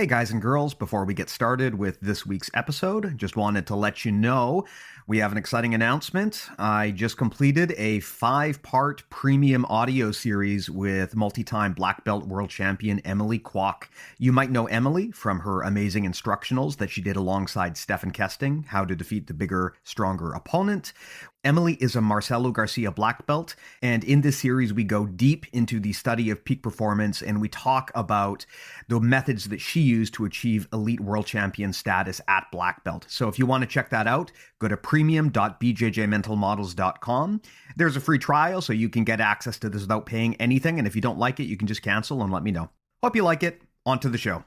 Hey guys and girls, before we get started with this week's episode, just wanted to let you know we have an exciting announcement. I just completed a 5-part premium audio series with multi-time black belt world champion Emily Kwok. You might know Emily from her amazing instructionals that she did alongside Stephen Kesting, How to Defeat the Bigger, Stronger Opponent. Emily is a Marcelo Garcia black belt, and in this series we go deep into the study of peak performance and we talk about the methods that she used to achieve elite world champion status at black belt. So if you want to check that out, go to premium.bjjmentalmodels.com. There's a free trial so you can get access to this without paying anything, and if you don't like it, you can just cancel and let me know. Hope you like it. On to the show.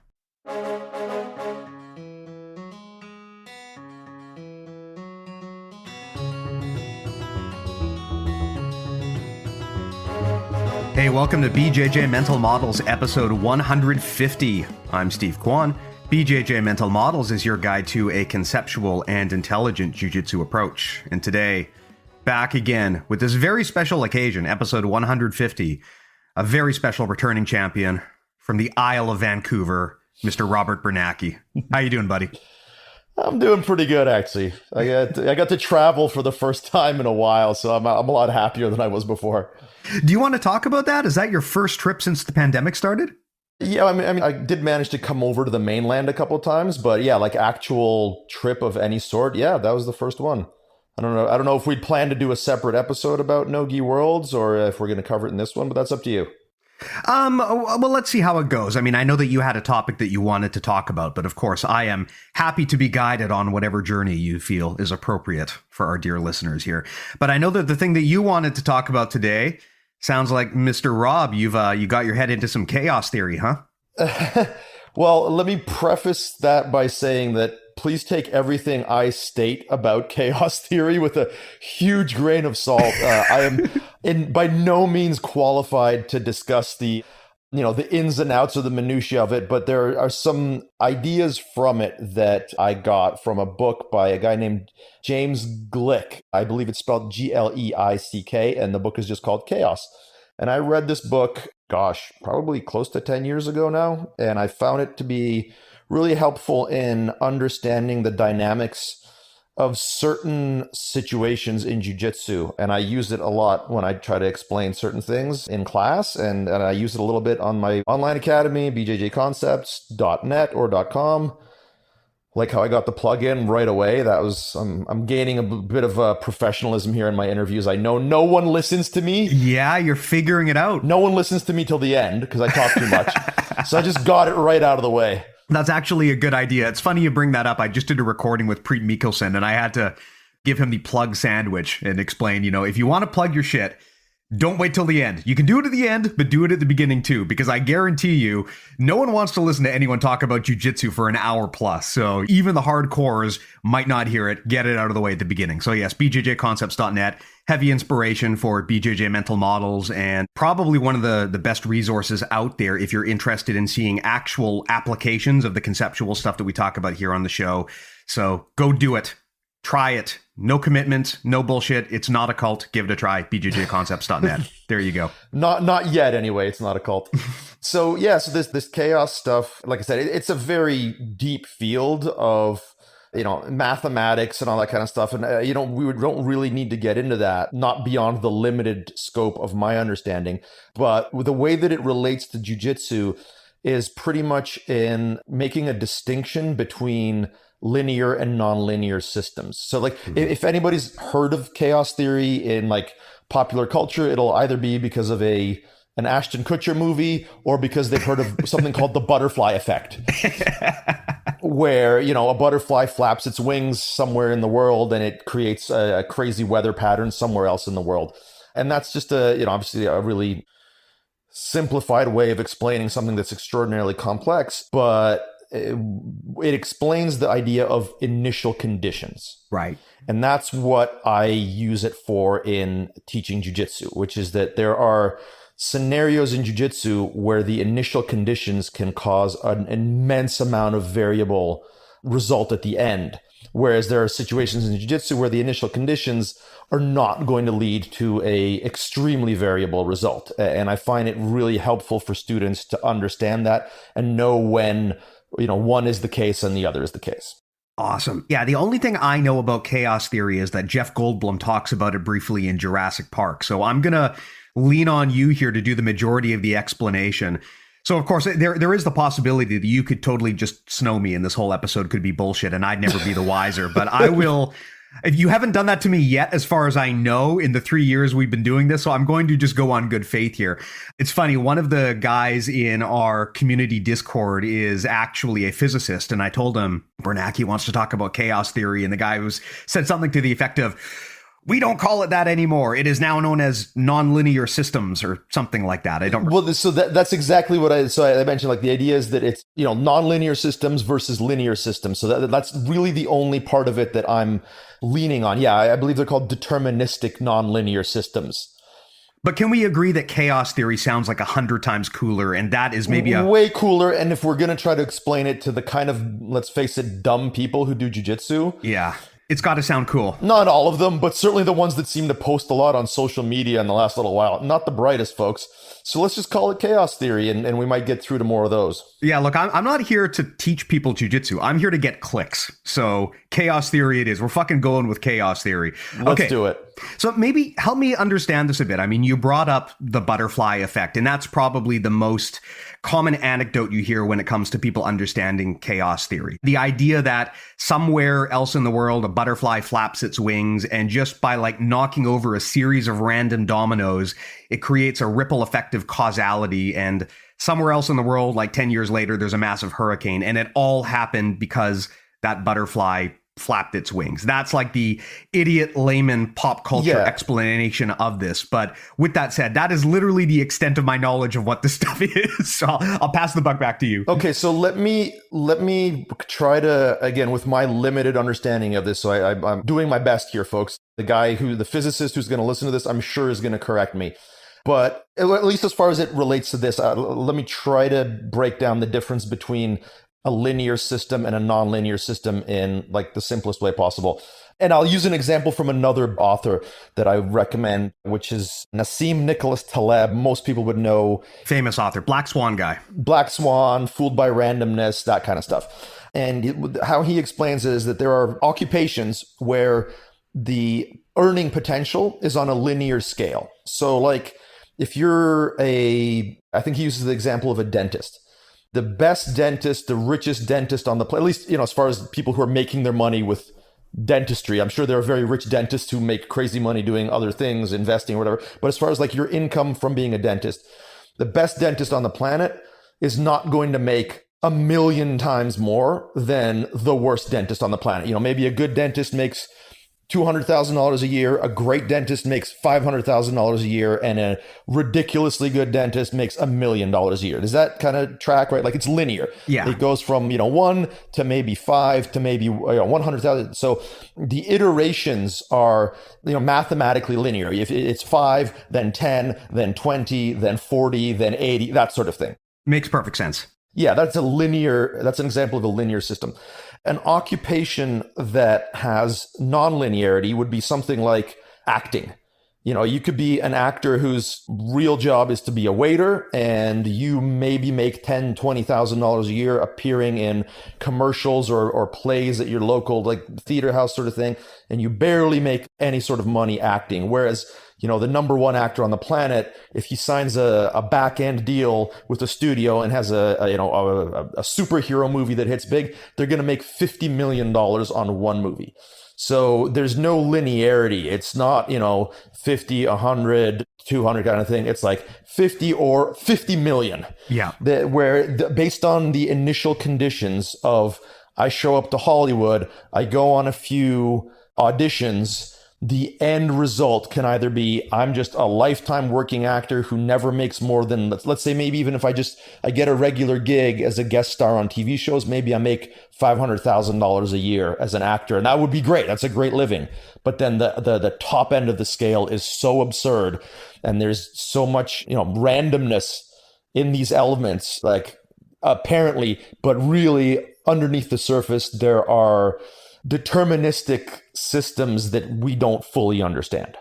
Hey, welcome to BJJ Mental Models episode 150. I'm Steve Kwan. BJJ Mental Models is your guide to a conceptual and intelligent Jujitsu approach. And today, back again with this very special occasion, episode 150, a very special returning champion from the Isle of Vancouver, Mr. Robert Biernacki. How you doing, buddy? I'm doing pretty good, actually. I got to travel for the first time in a while, so I'm a lot happier than I was before. Do you want to talk about that? Is that your first trip since the pandemic started? Yeah, I mean, I did manage to come over to the mainland a couple of times, but yeah, like actual trip of any sort, yeah, that was the first one. I don't know if we'd plan to do a separate episode about No-Gi Worlds or if we're going to cover it in this one, but that's up to you. Well, let's see how it goes. I mean, I know that you had a topic that you wanted to talk about, but of course, I am happy to be guided on whatever journey you feel is appropriate for our dear listeners here. But I know that the thing that you wanted to talk about today sounds like, Mr. Rob, you got your head into some chaos theory, huh? Well, let me preface that by saying that please take everything I state about chaos theory with a huge grain of salt. I am by no means qualified to discuss the ins and outs of the minutiae of it, but there are some ideas from it that I got from a book by a guy named James Glick. I believe it's spelled Gleick, and the book is just called Chaos. And I read this book, probably close to 10 years ago now, and I found it to be really helpful in understanding the dynamics of certain situations in jiu-jitsu. And I use it a lot when I try to explain certain things in class. And I use it a little bit on my online academy, bjjconcepts.net or .com. Like how I got the plug-in right away. That was, I'm gaining a bit of professionalism here in my interviews. I know no one listens to me. Yeah, you're figuring it out. No one listens to me till the end because I talk too much. So I just got it right out of the way. That's actually a good idea. It's funny you bring that up. I just did a recording with Preet Mikkelsen, and I had to give him the plug sandwich and explain, if you want to plug your shit, don't wait till the end. You can do it at the end, but do it at the beginning too, because I guarantee you, no one wants to listen to anyone talk about jujitsu for an hour plus. So even the hardcores might not hear it. Get it out of the way at the beginning. So yes, bjjconcepts.net, heavy inspiration for BJJ Mental Models, and probably one of the best resources out there if you're interested in seeing actual applications of the conceptual stuff that we talk about here on the show. So go do it. Try it. No commitment, no bullshit. It's not a cult. Give it a try. bjjconcepts.net. There you go. Not yet anyway. It's not a cult. So this chaos stuff, like I said, it's a very deep field of mathematics and all that kind of stuff. And we don't really need to get into that, not beyond the limited scope of my understanding. But the way that it relates to jiu-jitsu is pretty much in making a distinction between linear and nonlinear systems. So if anybody's heard of chaos theory in like popular culture, it'll either be because of an Ashton Kutcher movie or because they've heard of something called the butterfly effect, where, a butterfly flaps its wings somewhere in the world and it creates a crazy weather pattern somewhere else in the world. And that's just obviously a really simplified way of explaining something that's extraordinarily complex, but it explains the idea of initial conditions. Right. And that's what I use it for in teaching jiu-jitsu, which is that there are scenarios in jiu-jitsu where the initial conditions can cause an immense amount of variable result at the end. Whereas there are situations in jiu-jitsu where the initial conditions are not going to lead to a extremely variable result. And I find it really helpful for students to understand that and know when one is the case and the other is the case. Awesome. Yeah, the only thing I know about chaos theory is that Jeff Goldblum talks about it briefly in Jurassic Park. So I'm going to lean on you here to do the majority of the explanation. So, of course, there is the possibility that you could totally just snow me and this whole episode could be bullshit and I'd never be the wiser. But I will... If you haven't done that to me yet, as far as I know, in the 3 years we've been doing this, so I'm going to just go on good faith here. It's funny, one of the guys in our community Discord is actually a physicist, and I told him, Biernacki wants to talk about chaos theory, and the guy said something to the effect of, we don't call it that anymore. It is now known as nonlinear systems or something like that. I don't. Well, so that's exactly what I mentioned. Like the idea is that it's, nonlinear systems versus linear systems. So that's really the only part of it that I'm leaning on. Yeah, I believe they're called deterministic nonlinear systems. But can we agree that chaos theory sounds like 100 times cooler, and that is maybe way cooler? And if we're going to try to explain it to the kind of, let's face it, dumb people who do jujitsu. Yeah. It's got to sound cool. Not all of them, but certainly the ones that seem to post a lot on social media in the last little while. Not the brightest folks. So let's just call it chaos theory, and we might get through to more of those. Yeah, look, I'm not here to teach people jujitsu. I'm here to get clicks. So chaos theory it is. We're fucking going with chaos theory. Let's do it. So maybe help me understand this a bit. I mean, you brought up the butterfly effect, and that's probably the most common anecdote you hear when it comes to people understanding chaos theory. The idea that somewhere else in the world, a butterfly flaps its wings, and just by knocking over a series of random dominoes, it creates a ripple effect of causality. And somewhere else in the world, 10 years later, there's a massive hurricane, and it all happened because that butterfly flapped its wings. That's the idiot layman pop culture explanation of this. But with that said, that is literally the extent of my knowledge of what this stuff is. So I'll pass the buck back to you. Okay, so let me try to, again, with my limited understanding of this. So I'm doing my best here, folks. The physicist who's going to listen to this, I'm sure is going to correct me. But at least as far as it relates to this, let me try to break down the difference between a linear system and a nonlinear system in the simplest way possible. And I'll use an example from another author that I recommend, which is Nassim Nicholas Taleb. Most people would know. Famous author, Black Swan guy. Black Swan, Fooled by Randomness, that kind of stuff. And how he explains it is that there are occupations where the earning potential is on a linear scale. So if you're I think he uses the example of a dentist. The best dentist, the richest dentist on the planet, at least, as far as people who are making their money with dentistry. I'm sure there are very rich dentists who make crazy money doing other things, investing or whatever. But as far as your income from being a dentist, the best dentist on the planet is not going to make 1 million times more than the worst dentist on the planet. Maybe a good dentist makes $200,000 a year, a great dentist makes $500,000 a year, and a ridiculously good dentist makes $1 million a year. Does that kind of track, right? It's linear. Yeah. It goes from, 1 to maybe 5 to maybe 100,000. So the iterations are, mathematically linear. If it's 5, then 10, then 20, then 40, then 80, that sort of thing. Makes perfect sense. Yeah, that's an example of a linear system. An occupation that has nonlinearity would be something like acting. You could be an actor whose real job is to be a waiter, and you maybe make $10,000, $20,000 a year appearing in commercials or plays at your local theater house sort of thing, and you barely make any sort of money acting. Whereas the number one actor on the planet, if he signs a back end deal with a studio and has a superhero movie that hits big, they're going to make $50 million on one movie. So there's no linearity. It's not, 50, 100, 200 kind of thing. It's 50 or 50 million. Yeah. Based on the initial conditions of, I show up to Hollywood, I go on a few auditions, the end result can either be I'm just a lifetime working actor who never makes more than, let's say maybe even if I get a regular gig as a guest star on TV shows, maybe I make $500,000 a year as an actor. And that would be great. That's a great living. But then the top end of the scale is so absurd. And there's so much, randomness in these elements, apparently, but really underneath the surface, there are deterministic systems that we don't fully understand.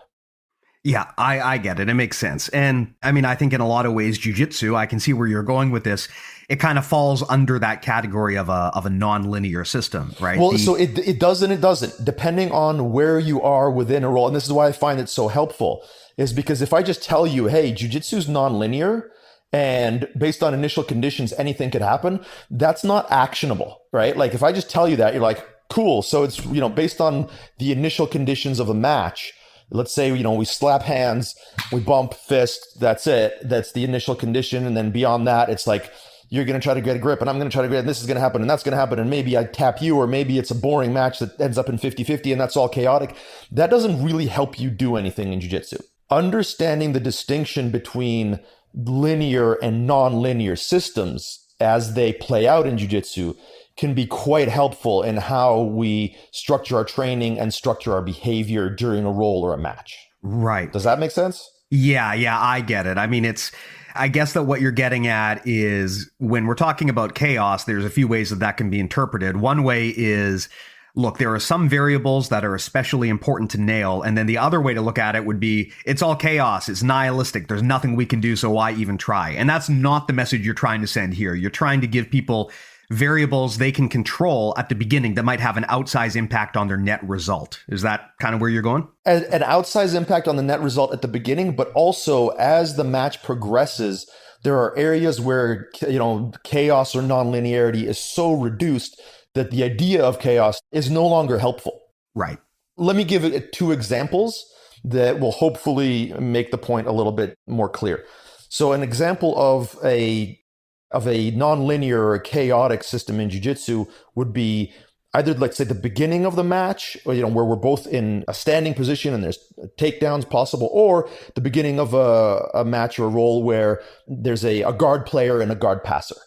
Yeah, I get it. It makes sense. And I mean, I think in a lot of ways, jujitsu, I can see where you're going with this. It kind of falls under that category of a non-linear system, right? Well, so it does and it doesn't, depending on where you are within a role. And this is why I find it so helpful, is because if I just tell you, hey, jujitsu is non-linear, and based on initial conditions, anything could happen, that's not actionable, right? Like if I just tell you that, you're like, cool. So it's, based on the initial conditions of a match, let's say, we slap hands, we bump fist, that's it. That's the initial condition. And then beyond that, it's like, you're going to try to get a grip and I'm going to try to get, and this is going to happen and that's going to happen. And maybe I tap you, or maybe it's a boring match that ends up in 50-50 and that's all chaotic. That doesn't really help you do anything in jiu-jitsu. Understanding the distinction between linear and non-linear systems as they play out in jiu-jitsu can be quite helpful in how we structure our training and structure our behavior during a role or a match. Right. Does that make sense? Yeah, I get it. I mean, I guess that what you're getting at is when we're talking about chaos, there's a few ways that can be interpreted. One way is, look, there are some variables that are especially important to nail. And then the other way to look at it would be, it's all chaos. It's nihilistic. There's nothing we can do. So why even try? And that's not the message you're trying to send here. You're trying to give people variables they can control at the beginning that might have an outsized impact on their net result. Is that kind of where you're going? An outsized impact on the net result at the beginning, but also as the match progresses, there are areas where, chaos or nonlinearity is so reduced that the idea of chaos is no longer helpful. Right. Let me give it 2 examples that will hopefully make the point a little bit more clear. So an example of a nonlinear or a chaotic system in jiu-jitsu would be either, let's say, the beginning of the match, or, where we're both in a standing position and there's takedowns possible, or the beginning of a match or a role where there's a guard player and a guard passer.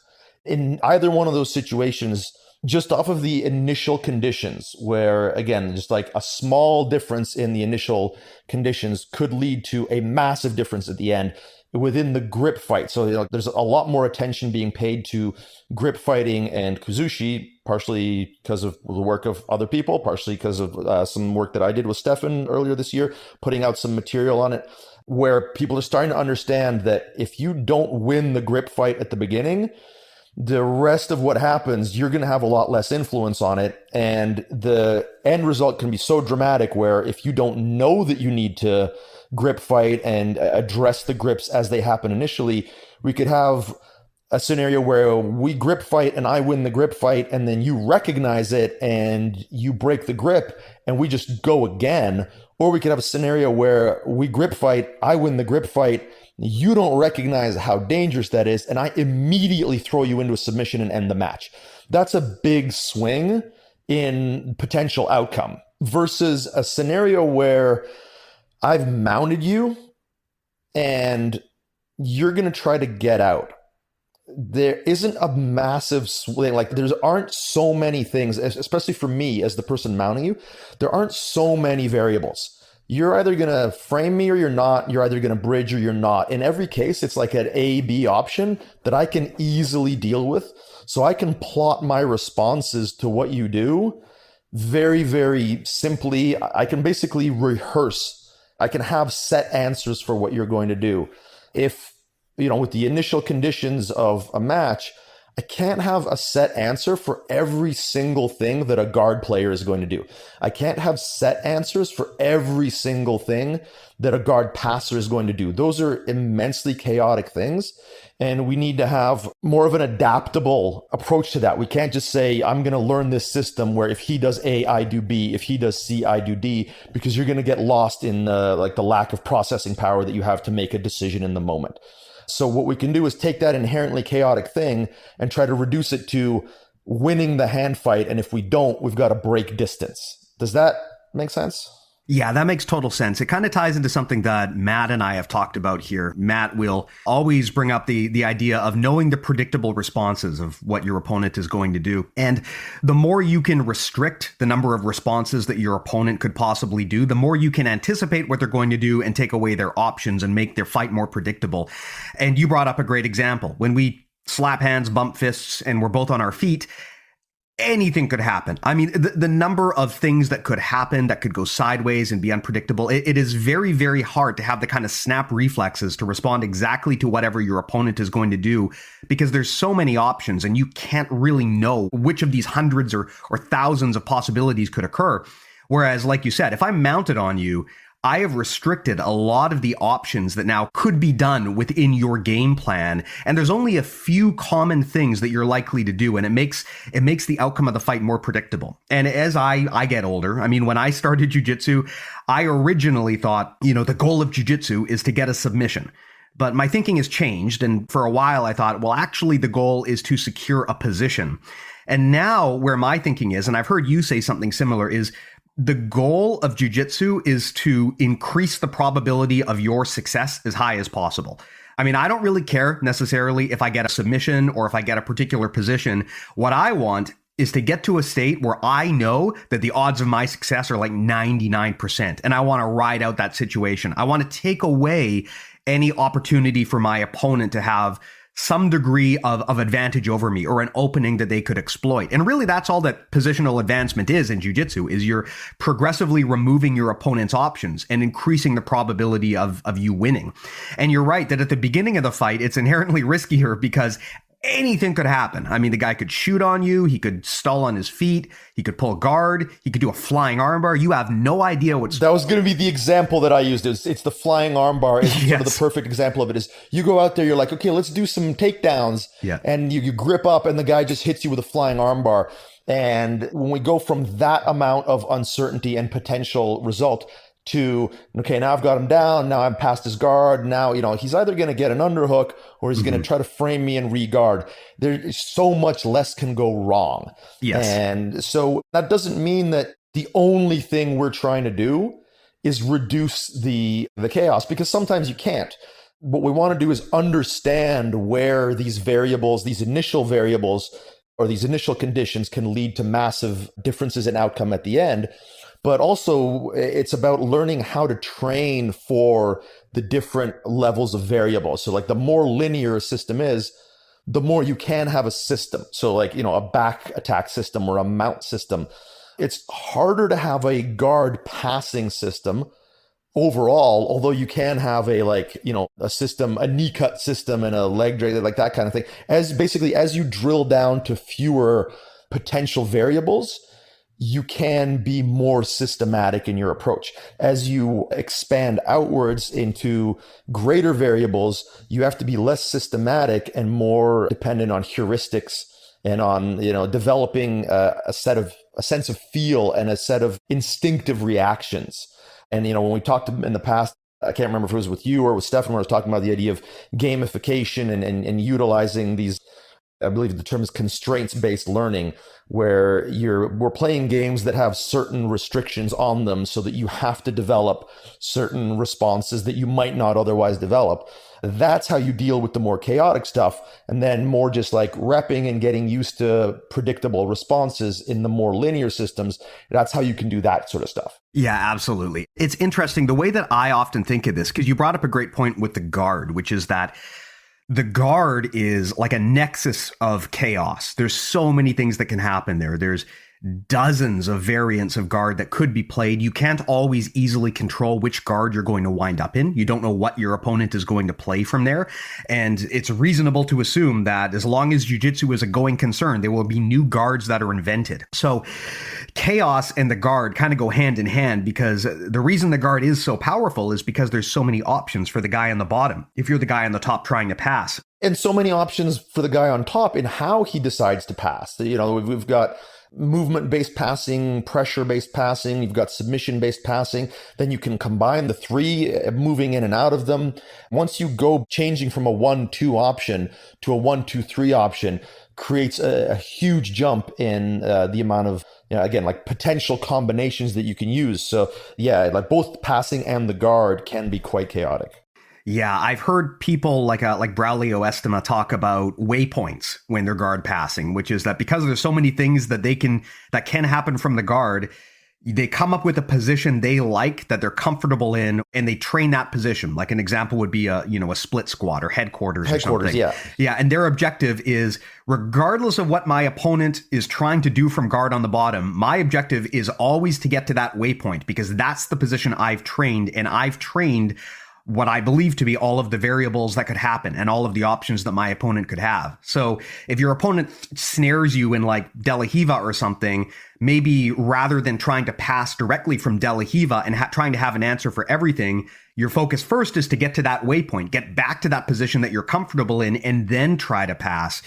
In either one of those situations, just off of the initial conditions, where, again, just like a small difference in the initial conditions could lead to a massive difference at the end within the grip fight. So there's a lot more attention being paid to grip fighting and Kuzushi, partially because of the work of other people, partially because of some work that I did with Stefan earlier this year, putting out some material on it, where people are starting to understand that if you don't win the grip fight at the beginning, the rest of what happens, you're going to have a lot less influence on it. And the end result can be so dramatic where if you don't know that you need to grip fight and address the grips as they happen initially, we could have a scenario where we grip fight and I win the grip fight, and then you recognize it and you break the grip and we just go again. Or we could have a scenario where we grip fight, I win the grip fight, you don't recognize how dangerous that is, and I immediately throw you into a submission and end the match. That's a big swing in potential outcome versus a scenario where I've mounted you and you're going to try to get out. There isn't a massive swing. Like there aren't so many things, especially for me as the person mounting you, there aren't so many variables. You're either going to frame me or you're not. You're either going to bridge or you're not. In every case, it's like an A-B option that I can easily deal with. So I can plot my responses to what you do very, very simply. I can basically rehearse. I can have set answers for what you're going to do. If, with the initial conditions of a match, I can't have a set answer for every single thing that a guard player is going to do. I can't have set answers for every single thing that a guard passer is going to do. Those are immensely chaotic things. And we need to have more of an adaptable approach to that. We can't just say, I'm going to learn this system where if he does A, I do B. If he does C, I do D, because you're going to get lost in the lack of processing power that you have to make a decision in the moment. So what we can do is take that inherently chaotic thing and try to reduce it to winning the hand fight. And if we don't, we've got to break distance. Does that make sense? Yeah, that makes total sense. It kind of ties into something that Matt and I have talked about here. Matt will always bring up the idea of knowing the predictable responses of what your opponent is going to do. And the more you can restrict the number of responses that your opponent could possibly do, the more you can anticipate what they're going to do and take away their options and make their fight more predictable. And you brought up a great example. When we slap hands, bump fists, and we're both on our feet, anything could happen. I mean, the number of things that could happen that could go sideways and be unpredictable, it is very, very hard to have the kind of snap reflexes to respond exactly to whatever your opponent is going to do, because there's so many options and you can't really know which of these hundreds or thousands of possibilities could occur. Whereas, like you said, if I'm mounted on you, I have restricted a lot of the options that now could be done within your game plan. And there's only a few common things that you're likely to do. And it makes the outcome of the fight more predictable. And as I get older, I mean, when I started jujitsu, I originally thought, the goal of jujitsu is to get a submission. But my thinking has changed. And for a while, I thought, well, actually, the goal is to secure a position. And now where my thinking is, and I've heard you say something similar, is the goal of jujitsu is to increase the probability of your success as high as possible. I mean, I don't really care necessarily if I get a submission or if I get a particular position. What I want is to get to a state where I know that the odds of my success are like 99%. And I want to ride out that situation. I want to take away any opportunity for my opponent to have some degree of advantage over me or an opening that they could exploit. And really, that's all that positional advancement is in jiu-jitsu, is you're progressively removing your opponent's options and increasing the probability of you winning. And you're right that at the beginning of the fight, it's inherently riskier because anything could happen. I mean, the guy could shoot on you. He could stall on his feet. He could pull guard. He could do a flying armbar. You have no idea what's... That was going to be the example that I used. It's the flying armbar. It's Yes. sort of the perfect example of it is you go out there, you're like, okay, let's do some takedowns. Yeah. And you grip up and the guy just hits you with a flying armbar. And when we go from that amount of uncertainty and potential result to, okay, now I've got him down. Now I'm past his guard. Now, he's either going to get an underhook or he's going to try to frame me and re-guard. There's so much less can go wrong. Yes. And so that doesn't mean that the only thing we're trying to do is reduce the chaos, because sometimes you can't. What we want to do is understand where these variables, these initial variables, or these initial conditions can lead to massive differences in outcome at the end. But also, it's about learning how to train for the different levels of variables. So like the more linear a system is, the more you can have a system. So like, a back attack system or a mount system. It's harder to have a guard passing system overall, although you can have a system, a knee cut system and a leg drag, like that kind of thing. As you drill down to fewer potential variables, you can be more systematic in your approach. As you expand outwards into greater variables, you have to be less systematic and more dependent on heuristics and on, developing a sense of feel and a set of instinctive reactions. And, when we talked in the past, I can't remember if it was with you or with Stefan, where I was talking about the idea of gamification and utilizing these, I believe the term is constraints-based learning, where we're playing games that have certain restrictions on them so that you have to develop certain responses that you might not otherwise develop. That's how you deal with the more chaotic stuff. And then more just like repping and getting used to predictable responses in the more linear systems. That's how you can do that sort of stuff. Yeah, absolutely. It's interesting the way that I often think of this, because you brought up a great point with the guard, which is that the guard is like a nexus of chaos. There's so many things that can happen there. There's dozens of variants of guard that could be played. You can't always easily control which guard you're going to wind up in. You don't know what your opponent is going to play from there. And it's reasonable to assume that as long as jiu-jitsu is a going concern, there will be new guards that are invented. So chaos and the guard kind of go hand in hand, because the reason the guard is so powerful is because there's so many options for the guy on the bottom if you're the guy on the top trying to pass. And so many options for the guy on top in how he decides to pass. We've got movement-based passing, pressure-based passing, you've got submission-based passing. Then you can combine the three, moving in and out of them. Once you go changing from a 1-2 option to a 1-2-3 option, creates a huge jump in the amount of, again, like potential combinations that you can use. So yeah, like both passing and the guard can be quite chaotic. Yeah, I've heard people like Braulio Estima talk about waypoints when they're guard passing, which is that because there's so many things that can happen from the guard, they come up with a position they like that they're comfortable in, and they train that position. Like an example would be a split squat or headquarters or something. Yeah. And their objective is, regardless of what my opponent is trying to do from guard on the bottom, my objective is always to get to that waypoint, because that's the position I've trained, and I've trained what I believe to be all of the variables that could happen and all of the options that my opponent could have. So if your opponent snares you in like De La Hiva or something, maybe rather than trying to pass directly from De La Hiva and trying to have an answer for everything, your focus first is to get to that waypoint, get back to that position that you're comfortable in, and then try to pass.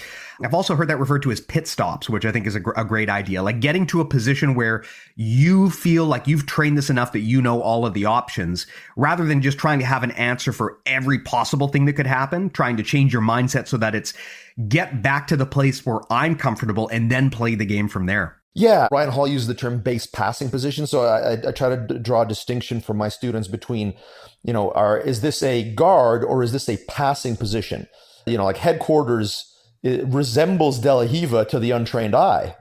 I've also heard that referred to as pit stops, which I think is a great idea. Like getting to a position where you feel like you've trained this enough that you know all of the options, rather than just trying to have an answer for every possible thing that could happen, trying to change your mindset so that it's get back to the place where I'm comfortable and then play the game from there. Yeah, Ryan Hall uses the term base passing position. So I try to draw a distinction for my students between, is this a guard or is this a passing position? Like headquarters, it resembles De La Hiva to the untrained eye,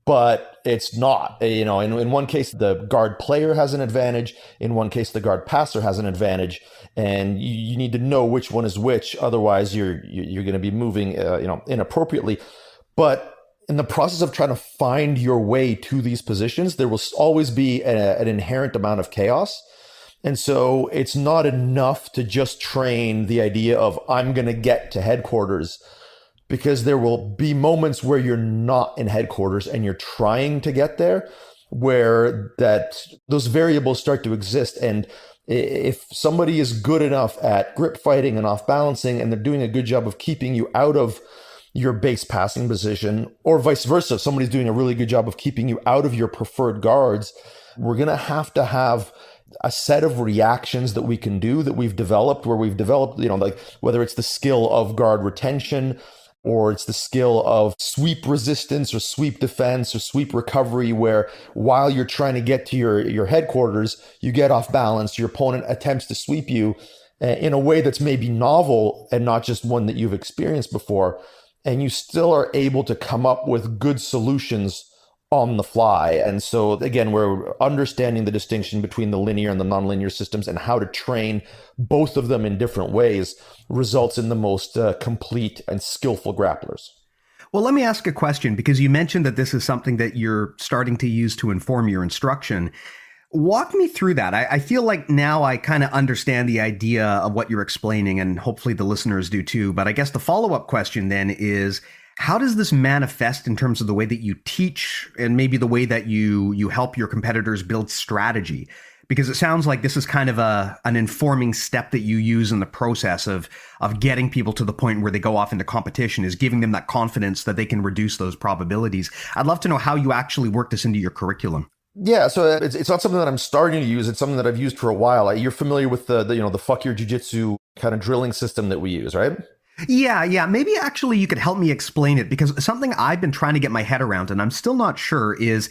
but it's not. In one case, the guard player has an advantage. In one case, the guard passer has an advantage, and you need to know which one is which. Otherwise, you're going to be moving, inappropriately. But in the process of trying to find your way to these positions, there will always be an inherent amount of chaos. And so it's not enough to just train the idea of I'm going to get to headquarters, because there will be moments where you're not in headquarters and you're trying to get there, where those variables start to exist. And if somebody is good enough at grip fighting and off balancing, and they're doing a good job of keeping you out of your base passing position, or vice versa, if somebody's doing a really good job of keeping you out of your preferred guards, we're going to have a set of reactions that we can do that we've developed, like whether it's the skill of guard retention, or it's the skill of sweep resistance or sweep defense or sweep recovery, where while you're trying to get to your headquarters, you get off balance, your opponent attempts to sweep you in a way that's maybe novel and not just one that you've experienced before. And you still are able to come up with good solutions on the fly. And so again, we're understanding the distinction between the linear and the nonlinear systems, and how to train both of them in different ways results in the most complete and skillful grapplers. Well, let me ask a question, because you mentioned that this is something that you're starting to use to inform your instruction. Walk me through that. I feel like now I kind of understand the idea of what you're explaining, and hopefully the listeners do too. But I guess the follow-up question then is, how does this manifest in terms of the way that you teach, and maybe the way that you help your competitors build strategy? Because it sounds like this is kind of an informing step that you use in the process of getting people to the point where they go off into competition, is giving them that confidence that they can reduce those probabilities. I'd love to know how you actually work this into your curriculum. Yeah, so it's not something that I'm starting to use. It's something that I've used for a while. You're familiar with the fuck your jujitsu kind of drilling system that we use, right? Yeah. Maybe actually you could help me explain it, because something I've been trying to get my head around, and I'm still not sure, is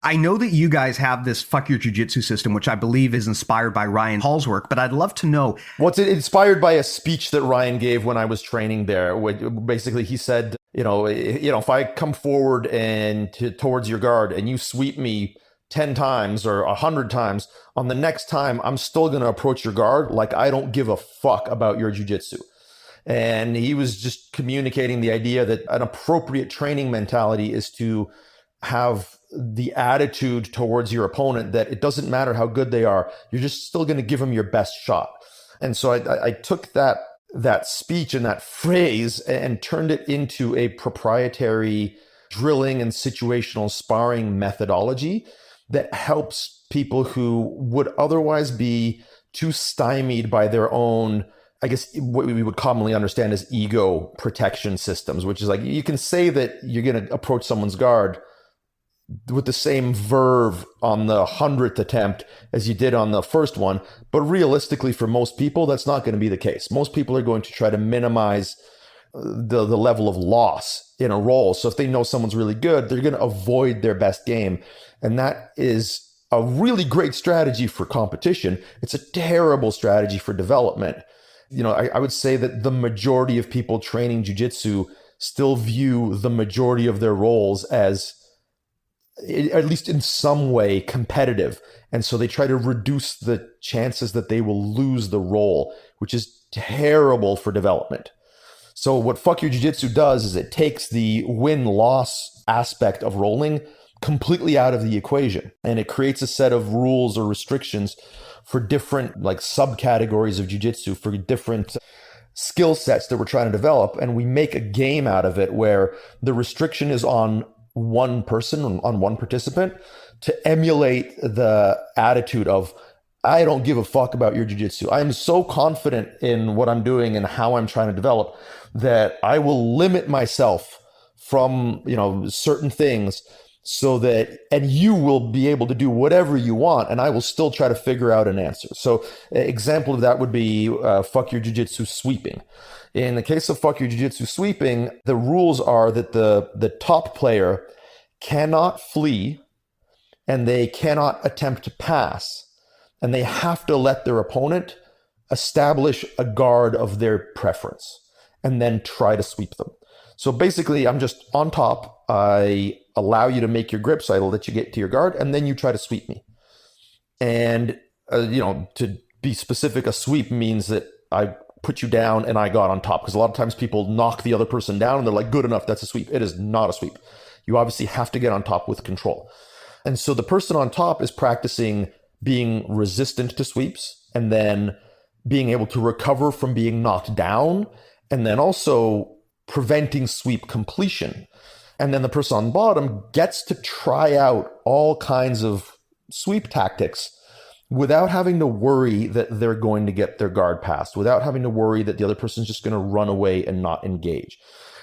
I know that you guys have this fuck your jujitsu system, which I believe is inspired by Ryan Hall's work, but I'd love to know. Well, it's inspired by a speech that Ryan gave when I was training there. Basically, he said, if I come forward and towards your guard and you sweep me 10 times or 100 times, on the next time, I'm still going to approach your guard like I don't give a fuck about your jujitsu. And he was just communicating the idea that an appropriate training mentality is to have the attitude towards your opponent that it doesn't matter how good they are, you're just still going to give them your best shot. And so I took that speech and that phrase and turned it into a proprietary drilling and situational sparring methodology that helps people who would otherwise be too stymied by their own, I guess what we would commonly understand as ego protection systems, which is like, you can say that you're going to approach someone's guard with the same verve on the 100th attempt as you did on the first one. But realistically, for most people, that's not going to be the case. Most people are going to try to minimize the level of loss in a roll. So if they know someone's really good, they're going to avoid their best game. And that is a really great strategy for competition. It's a terrible strategy for development. I would say that the majority of people training jiu-jitsu still view the majority of their roles as at least in some way, competitive. And so they try to reduce the chances that they will lose the roll, which is terrible for development. So what Fuck Your Jiu-Jitsu does is it takes the win-loss aspect of rolling completely out of the equation. And it creates a set of rules or restrictions for different like subcategories of jiu-jitsu, for different skill sets that we're trying to develop. And we make a game out of it where the restriction is on one person, on one participant, to emulate the attitude of, I don't give a fuck about your jiu-jitsu. I am so confident in what I'm doing and how I'm trying to develop that I will limit myself from, certain things so that, and you will be able to do whatever you want, and I will still try to figure out an answer. So an example of that would be Fuck Your Jiu-Jitsu sweeping. In the case of Fuck Your Jiu-Jitsu sweeping, the rules are that the top player cannot flee and they cannot attempt to pass, and they have to let their opponent establish a guard of their preference and then try to sweep them. So basically, I'm just on top. I allow you to make your grip, so I let you get to your guard, and then you try to sweep me. And, to be specific, a sweep means that I put you down and I got on top. Because a lot of times people knock the other person down and they're like, good enough, that's a sweep. It is not a sweep. You obviously have to get on top with control. And so the person on top is practicing being resistant to sweeps and then being able to recover from being knocked down, and then also preventing sweep completion. And then the person on bottom gets to try out all kinds of sweep tactics without having to worry that they're going to get their guard passed, without having to worry that the other person's just going to run away and not engage.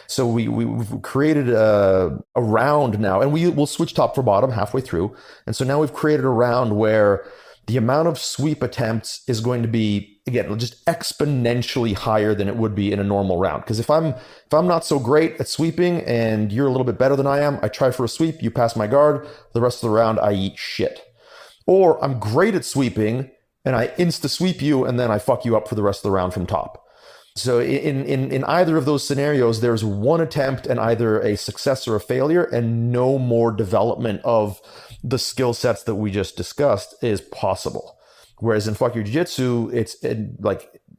So we've created a round now, and we'll switch top for bottom halfway through. And so now we've created a round where the amount of sweep attempts is going to be, again, just exponentially higher than it would be in a normal round. Because if I'm not so great at sweeping and you're a little bit better than I am, I try for a sweep, you pass my guard, the rest of the round I eat shit. Or I'm great at sweeping and I insta-sweep you and then I fuck you up for the rest of the round from top. So in either of those scenarios, there's one attempt and either a success or a failure, and no more development of the skill sets that we just discussed is possible. Whereas in Fuck Your Jiu-Jitsu, it's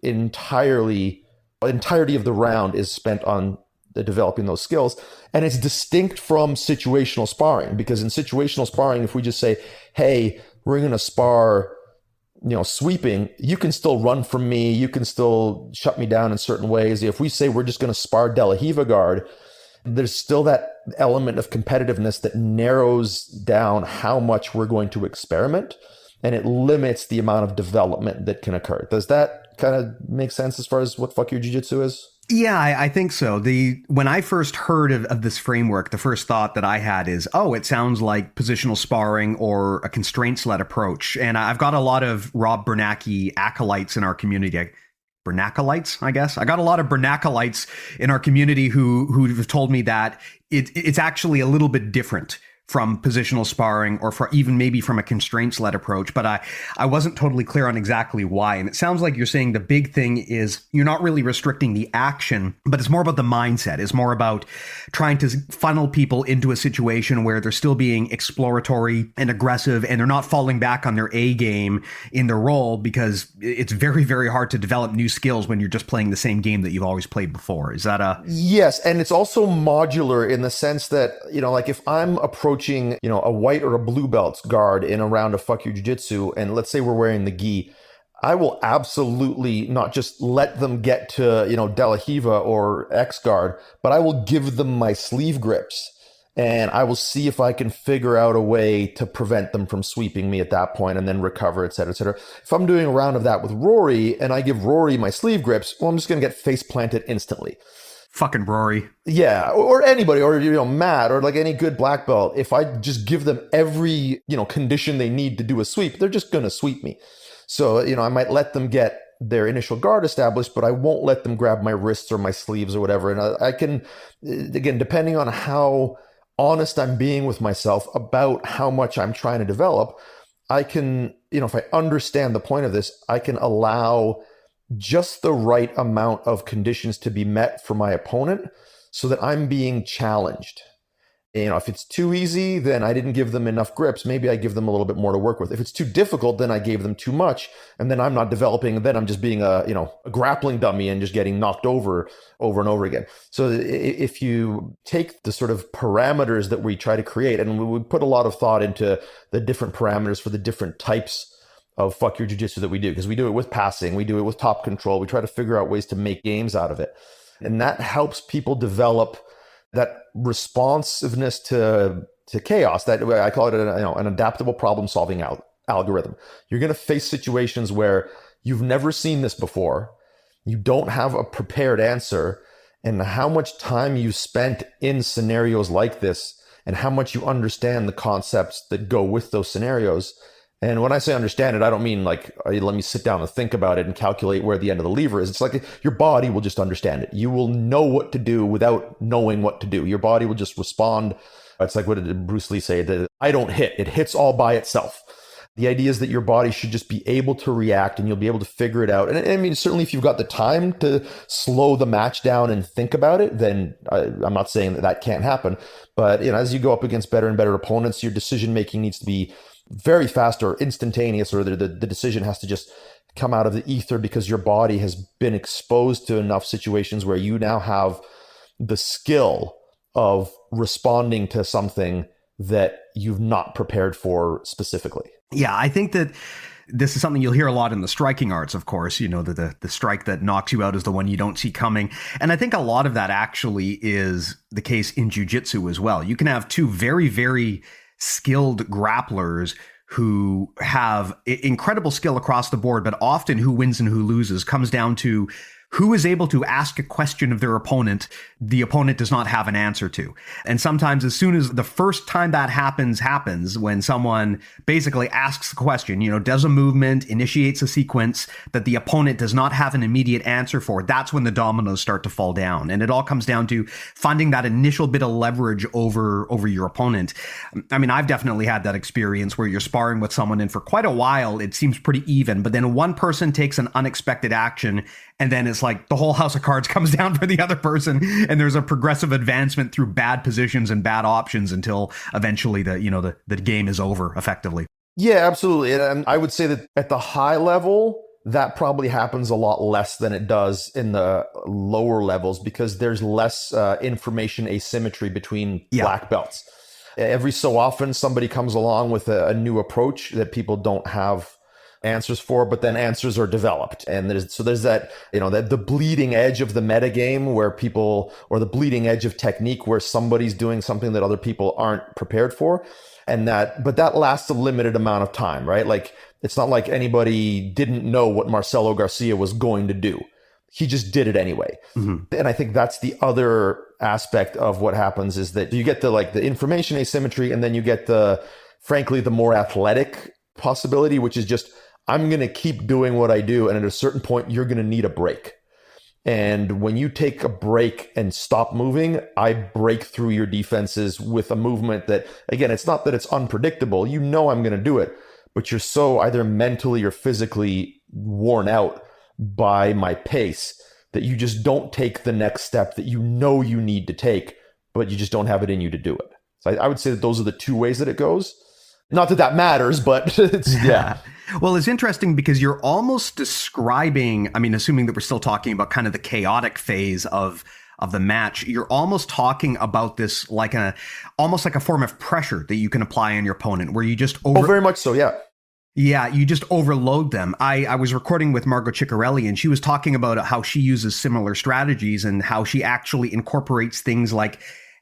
entirety of the round is spent on developing those skills. And it's distinct from situational sparring, because in situational sparring, if we just say, hey, we're going to spar sweeping, you can still run from me, you can still shut me down in certain ways. If we say we're just going to spar De La Riva guard, there's still that element of competitiveness that narrows down how much we're going to experiment, and it limits the amount of development that can occur. Does that kind of make sense as far as what Fuck Your Jiu-Jitsu is? Yeah, I think so. When I first heard of this framework, the first thought that I had is, it sounds like positional sparring or a constraints-led approach. And I've got a lot of Rob Biernacki acolytes in our community. Biernackiites, I guess. I got a lot of Biernackiites in our community who've told me that it's actually a little bit different from positional sparring, or even maybe from a constraints-led approach, but I wasn't totally clear on exactly why. And it sounds like you're saying the big thing is you're not really restricting the action, but it's more about the mindset. It's more about trying to funnel people into a situation where they're still being exploratory and aggressive, and they're not falling back on their A game in their role, because it's very, very hard to develop new skills when you're just playing the same game that you've always played before. Is that a... Yes, and it's also modular in the sense that, like if I'm approaching, a white or a blue belt's guard in a round of Fuck Your Jiu-Jitsu, and let's say we're wearing the gi, I will absolutely not just let them get to, De La Riva or X guard, but I will give them my sleeve grips, and I will see if I can figure out a way to prevent them from sweeping me at that point and then recover, et cetera, et cetera. If I'm doing a round of that with Rory and I give Rory my sleeve grips, well, I'm just going to get face planted instantly. Fucking Rory. Yeah, or anybody, or Matt, or like any good black belt. If I just give them every condition they need to do a sweep, they're just gonna sweep me. So I might let them get their initial guard established, but I won't let them grab my wrists or my sleeves or whatever. And I can, again, depending on how honest I'm being with myself about how much I'm trying to develop, I can, if I understand the point of this, I can allow just the right amount of conditions to be met for my opponent so that I'm being challenged. If it's too easy, then I didn't give them enough grips. Maybe I give them a little bit more to work with. If it's too difficult, then I gave them too much. And then I'm not developing. Then I'm just being a grappling dummy and just getting knocked over and over again. So if you take the sort of parameters that we try to create, and we put a lot of thought into the different parameters for the different types of fuck your jiu-jitsu that we do, because we do it with passing, we do it with top control. We try to figure out ways to make games out of it. And that helps people develop that responsiveness to chaos. That I call it an adaptable problem solving algorithm. You're going to face situations where you've never seen this before. You don't have a prepared answer, and how much time you spent in scenarios like this and how much you understand the concepts that go with those scenarios. And when I say understand it, I don't mean like, let me sit down and think about it and calculate where the end of the lever is. It's like your body will just understand it. You will know what to do without knowing what to do. Your body will just respond. It's like, what did Bruce Lee say? That I don't hit. It hits all by itself. The idea is that your body should just be able to react, and you'll be able to figure it out. And I mean, certainly if you've got the time to slow the match down and think about it, then I'm not saying that can't happen. But as you go up against better and better opponents, your decision-making needs to be very fast or instantaneous, or the decision has to just come out of the ether because your body has been exposed to enough situations where you now have the skill of responding to something that you've not prepared for specifically. Yeah, I think that this is something you'll hear a lot in the striking arts, of course. The strike that knocks you out is the one you don't see coming. And I think a lot of that actually is the case in jiu-jitsu as well. You can have two very, very skilled grapplers who have incredible skill across the board, but often who wins and who loses comes down to who is able to ask a question of their opponent the opponent does not have an answer to. And sometimes as soon as the first time that happens when someone basically asks a question, does a movement, initiates a sequence that the opponent does not have an immediate answer for, that's when the dominoes start to fall down. And it all comes down to finding that initial bit of leverage over your opponent. I mean, I've definitely had that experience where you're sparring with someone and for quite a while it seems pretty even, but then one person takes an unexpected action and then it's like the whole house of cards comes down for the other person, and there's a progressive advancement through bad positions and bad options until eventually the game is over effectively. Yeah, absolutely. And I would say that at the high level, that probably happens a lot less than it does in the lower levels because there's less information asymmetry between black belts. Every so often, somebody comes along with a new approach that people don't have answers for, but then answers are developed. And there's that, that the bleeding edge of the metagame where people, or the bleeding edge of technique where somebody's doing something that other people aren't prepared for. But that lasts a limited amount of time, right? Like, it's not like anybody didn't know what Marcelo Garcia was going to do. He just did it anyway. Mm-hmm. And I think that's the other aspect of what happens is that you get the information asymmetry, and then you get frankly, the more athletic possibility, which is just, I'm going to keep doing what I do. And at a certain point, you're going to need a break. And when you take a break and stop moving, I break through your defenses with a movement that, again, it's not that it's unpredictable. I'm going to do it, but you're so either mentally or physically worn out by my pace that you just don't take the next step that you need to take, but you just don't have it in you to do it. So I would say that those are the two ways that it goes. Not that matters, but yeah. Well, it's interesting because you're almost describing, I mean, assuming that we're still talking about kind of the chaotic phase of the match, you're almost talking about this almost like a form of pressure that you can apply on your opponent where you just very much so, yeah. Yeah, you just overload them. I was recording with Margot Ciccarelli, and she was talking about how she uses similar strategies and how she actually incorporates things like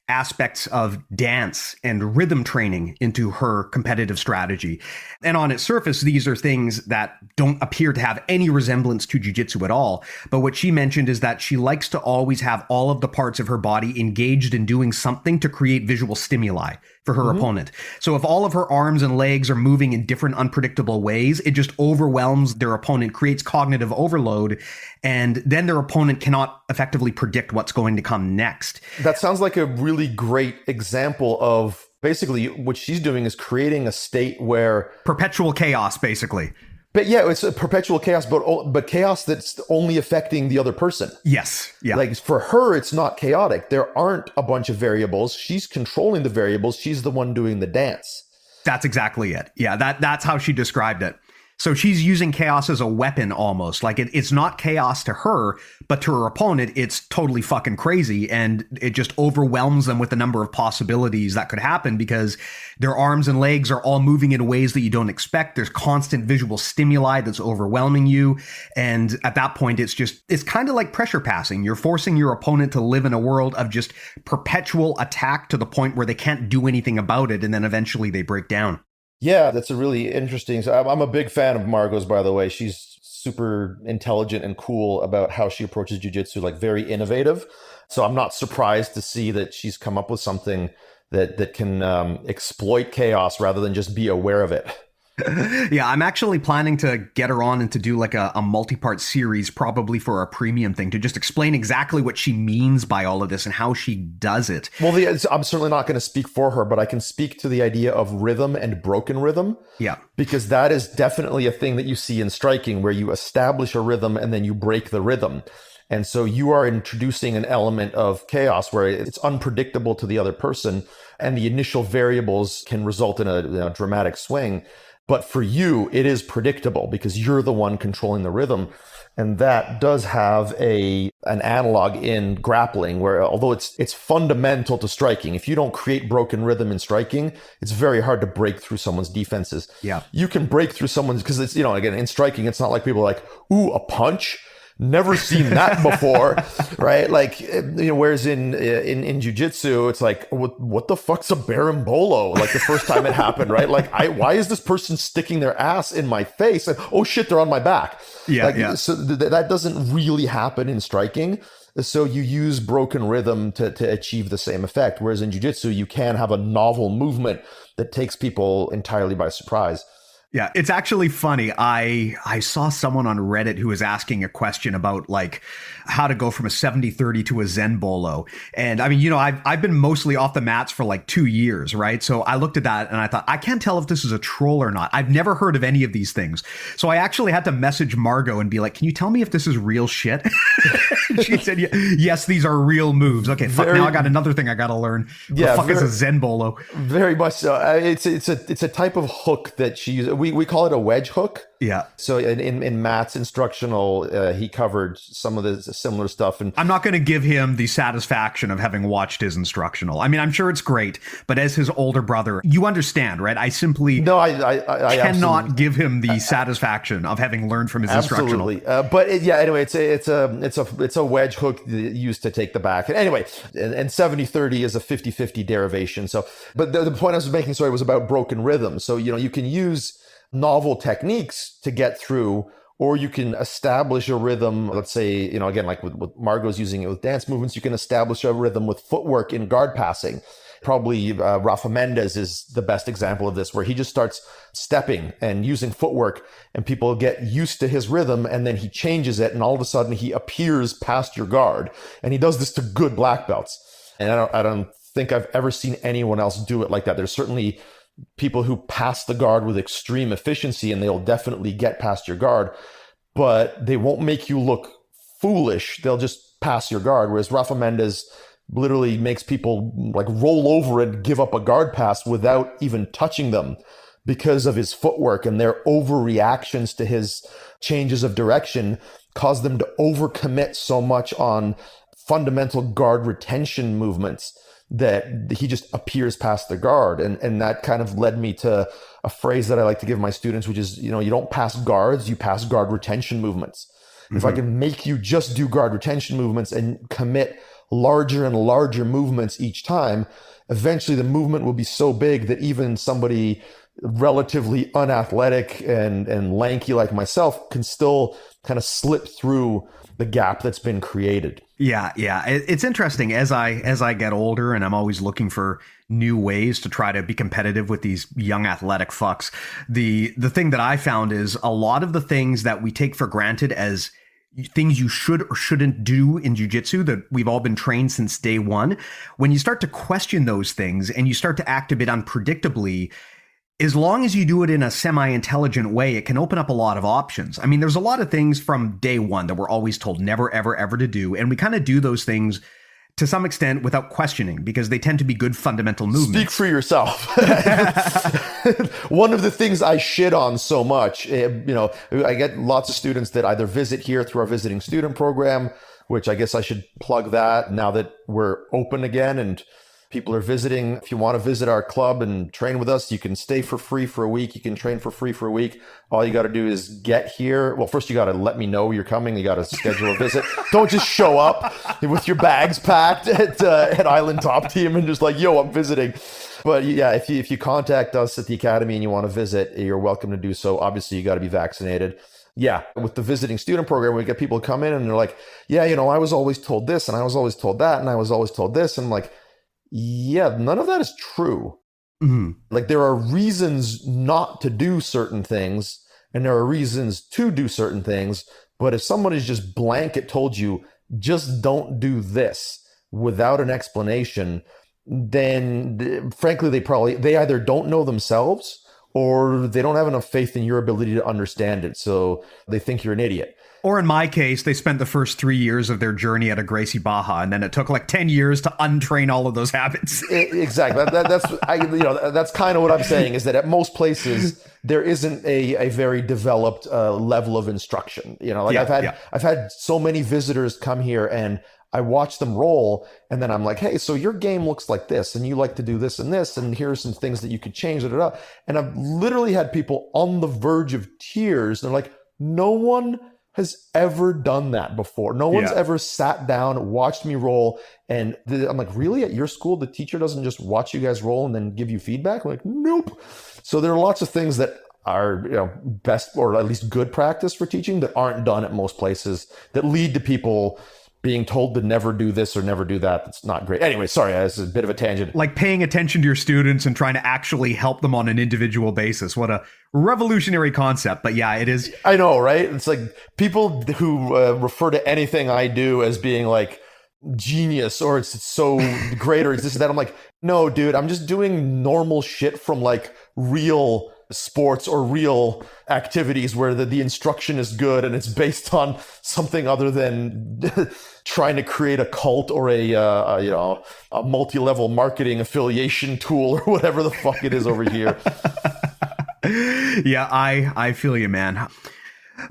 aspects of dance and rhythm training into her competitive strategy. And on its surface, these are things that don't appear to have any resemblance to jiu-jitsu at all. But what she mentioned is that she likes to always have all of the parts of her body engaged in doing something to create visual stimuli for her opponent. So if all of her arms and legs are moving in different unpredictable ways, it just overwhelms their opponent, creates cognitive overload, and then their opponent cannot effectively predict what's going to come next. That sounds like a really great example of basically what she's doing is creating a state where perpetual chaos, basically. But yeah, it's a perpetual chaos, but chaos that's only affecting the other person. Yes. Yeah. Like for her, it's not chaotic. There aren't a bunch of variables. She's controlling the variables. She's the one doing the dance. That's exactly it. Yeah, that's how she described it. So she's using chaos as a weapon almost. Like it's not chaos to her, but to her opponent, it's totally fucking crazy. And it just overwhelms them with the number of possibilities that could happen because their arms and legs are all moving in ways that you don't expect. There's constant visual stimuli that's overwhelming you. And at that point, it's kind of like pressure passing. You're forcing your opponent to live in a world of just perpetual attack to the point where they can't do anything about it. And then eventually they break down. Yeah, that's a really interesting. So I'm a big fan of Margot's, by the way. She's super intelligent and cool about how she approaches jiu-jitsu, like very innovative. So I'm not surprised to see that she's come up with something that can exploit chaos rather than just be aware of it. Yeah, I'm actually planning to get her on and to do like a multi-part series, probably for a premium thing, to just explain exactly what she means by all of this and how she does it. Well, I'm certainly not going to speak for her, but I can speak to the idea of rhythm and broken rhythm. Yeah. Because that is definitely a thing that you see in striking, where you establish a rhythm and then you break the rhythm. And so you are introducing an element of chaos where it's unpredictable to the other person, and the initial variables can result in a dramatic swing. But for you, it is predictable because you're the one controlling the rhythm. And that does have an analog in grappling, where although it's fundamental to striking, if you don't create broken rhythm in striking, it's very hard to break through someone's defenses. Yeah. You can break through someone's, because it's, again, in striking, it's not like people are like, ooh, a punch? Never seen that before, right? Like, whereas in jujitsu, it's like, what the fuck's a berimbolo? Like the first time it happened, right? Like, why is this person sticking their ass in my face? And oh shit, they're on my back. Yeah, like, yeah. So that doesn't really happen in striking. So you use broken rhythm to achieve the same effect. Whereas in jujitsu, you can have a novel movement that takes people entirely by surprise. Yeah, it's actually funny. I saw someone on Reddit who was asking a question about like how to go from a 70-30 to a Zen bolo. And I mean, I've been mostly off the mats for like 2 years, right? So I looked at that and I thought, I can't tell if this is a troll or not. I've never heard of any of these things. So I actually had to message Margot and be like, can you tell me if this is real shit? She said, yes, these are real moves. Okay, fuck, now I got another thing I got to learn. Yeah, the fuck is a Zen bolo? Very much so. It's a type of hook that she uses. We call it a wedge hook. Yeah. So in Matt's instructional, he covered some of the similar stuff. And I'm not going to give him the satisfaction of having watched his instructional. I mean, I'm sure it's great, but as his older brother, you understand, right? I simply I cannot give him the satisfaction of having learned from his instructional. But anyway, it's a wedge hook used to take the back. And anyway, and 70-30 is a 50-50 derivation. So, but the point I was making, sorry, was about broken rhythm. So, you can use novel techniques to get through, or you can establish a rhythm. Let's say, again, like with Margot's using it with dance movements, you can establish a rhythm with footwork in guard passing. Probably Rafa Mendes is the best example of this, where he just starts stepping and using footwork, and people get used to his rhythm, and then he changes it, and all of a sudden he appears past your guard. And he does this to good black belts. And I don't think I've ever seen anyone else do it like that. There's certainly people who pass the guard with extreme efficiency, and they'll definitely get past your guard, but they won't make you look foolish. They'll just pass your guard. Whereas Rafa Mendes literally makes people like roll over and give up a guard pass without even touching them, because of his footwork, and their overreactions to his changes of direction cause them to overcommit so much on fundamental guard retention movements that he just appears past the guard. And that kind of led me to a phrase that I like to give my students, which is, you don't pass guards, you pass guard retention movements. Mm-hmm. If I can make you just do guard retention movements and commit larger and larger movements each time, eventually the movement will be so big that even somebody relatively unathletic and lanky like myself can still kind of slip through the gap that's been created. Yeah. It's interesting as I get older, and I'm always looking for new ways to try to be competitive with these young athletic fucks. The thing that I found is a lot of the things that we take for granted as things you should or shouldn't do in jiu-jitsu that we've all been trained since day one, when you start to question those things and you start to act a bit unpredictably, as long as you do it in a semi-intelligent way, it can open up a lot of options. I mean, there's a lot of things from day one that we're always told never, ever, ever to do. And we kind of do those things to some extent without questioning because they tend to be good fundamental movements. Speak for yourself. One of the things I shit on so much, I get lots of students that either visit here through our visiting student program, which I guess I should plug that now that we're open again and people are visiting. If you want to visit our club and train with us, you can stay for free for a week. You can train for free for a week. All you got to do is get here. Well, first you got to let me know you're coming. You got to schedule a visit. Don't just show up with your bags packed at Island Top Team and just like, yo, I'm visiting. But yeah, if you contact us at the Academy and you want to visit, you're welcome to do so. Obviously, you got to be vaccinated. Yeah, with the visiting student program, we get people come in and they're like, yeah, I was always told this and I was always told that and I was always told this. And I'm like, yeah, none of that is true. Mm-hmm. Like there are reasons not to do certain things and there are reasons to do certain things. But if someone is just blanket told you, just don't do this without an explanation, then frankly, they either don't know themselves or they don't have enough faith in your ability to understand it. So they think you're an idiot. Or in my case, they spent the first 3 years of their journey at a Gracie Baja, and then it took like 10 years to untrain all of those habits. Exactly. That's kind of what I'm saying is that at most places, there isn't a very developed level of instruction. I've had so many visitors come here and I watch them roll and then I'm like, hey, so your game looks like this and you like to do this and here are some things that you could change. And I've literally had people on the verge of tears. And they're like, no one has ever done that before. No one's ever sat down, watched me roll. And I'm like, really? At your school, the teacher doesn't just watch you guys roll and then give you feedback? I'm like, nope. So there are lots of things that are best or at least good practice for teaching that aren't done at most places that lead to people being told to never do this or never do that. That's not great. Anyway, sorry, that's a bit of a tangent. Like paying attention to your students and trying to actually help them on an individual basis. What a revolutionary concept. But yeah, it is. I know, right? It's like people who refer to anything I do as being like genius or it's so great or it's this and that. I'm like, no, dude, I'm just doing normal shit from like real sports or real activities where the instruction is good and it's based on something other than trying to create a cult or a multi-level marketing affiliation tool or whatever the fuck it is over here. Yeah, I feel you, man.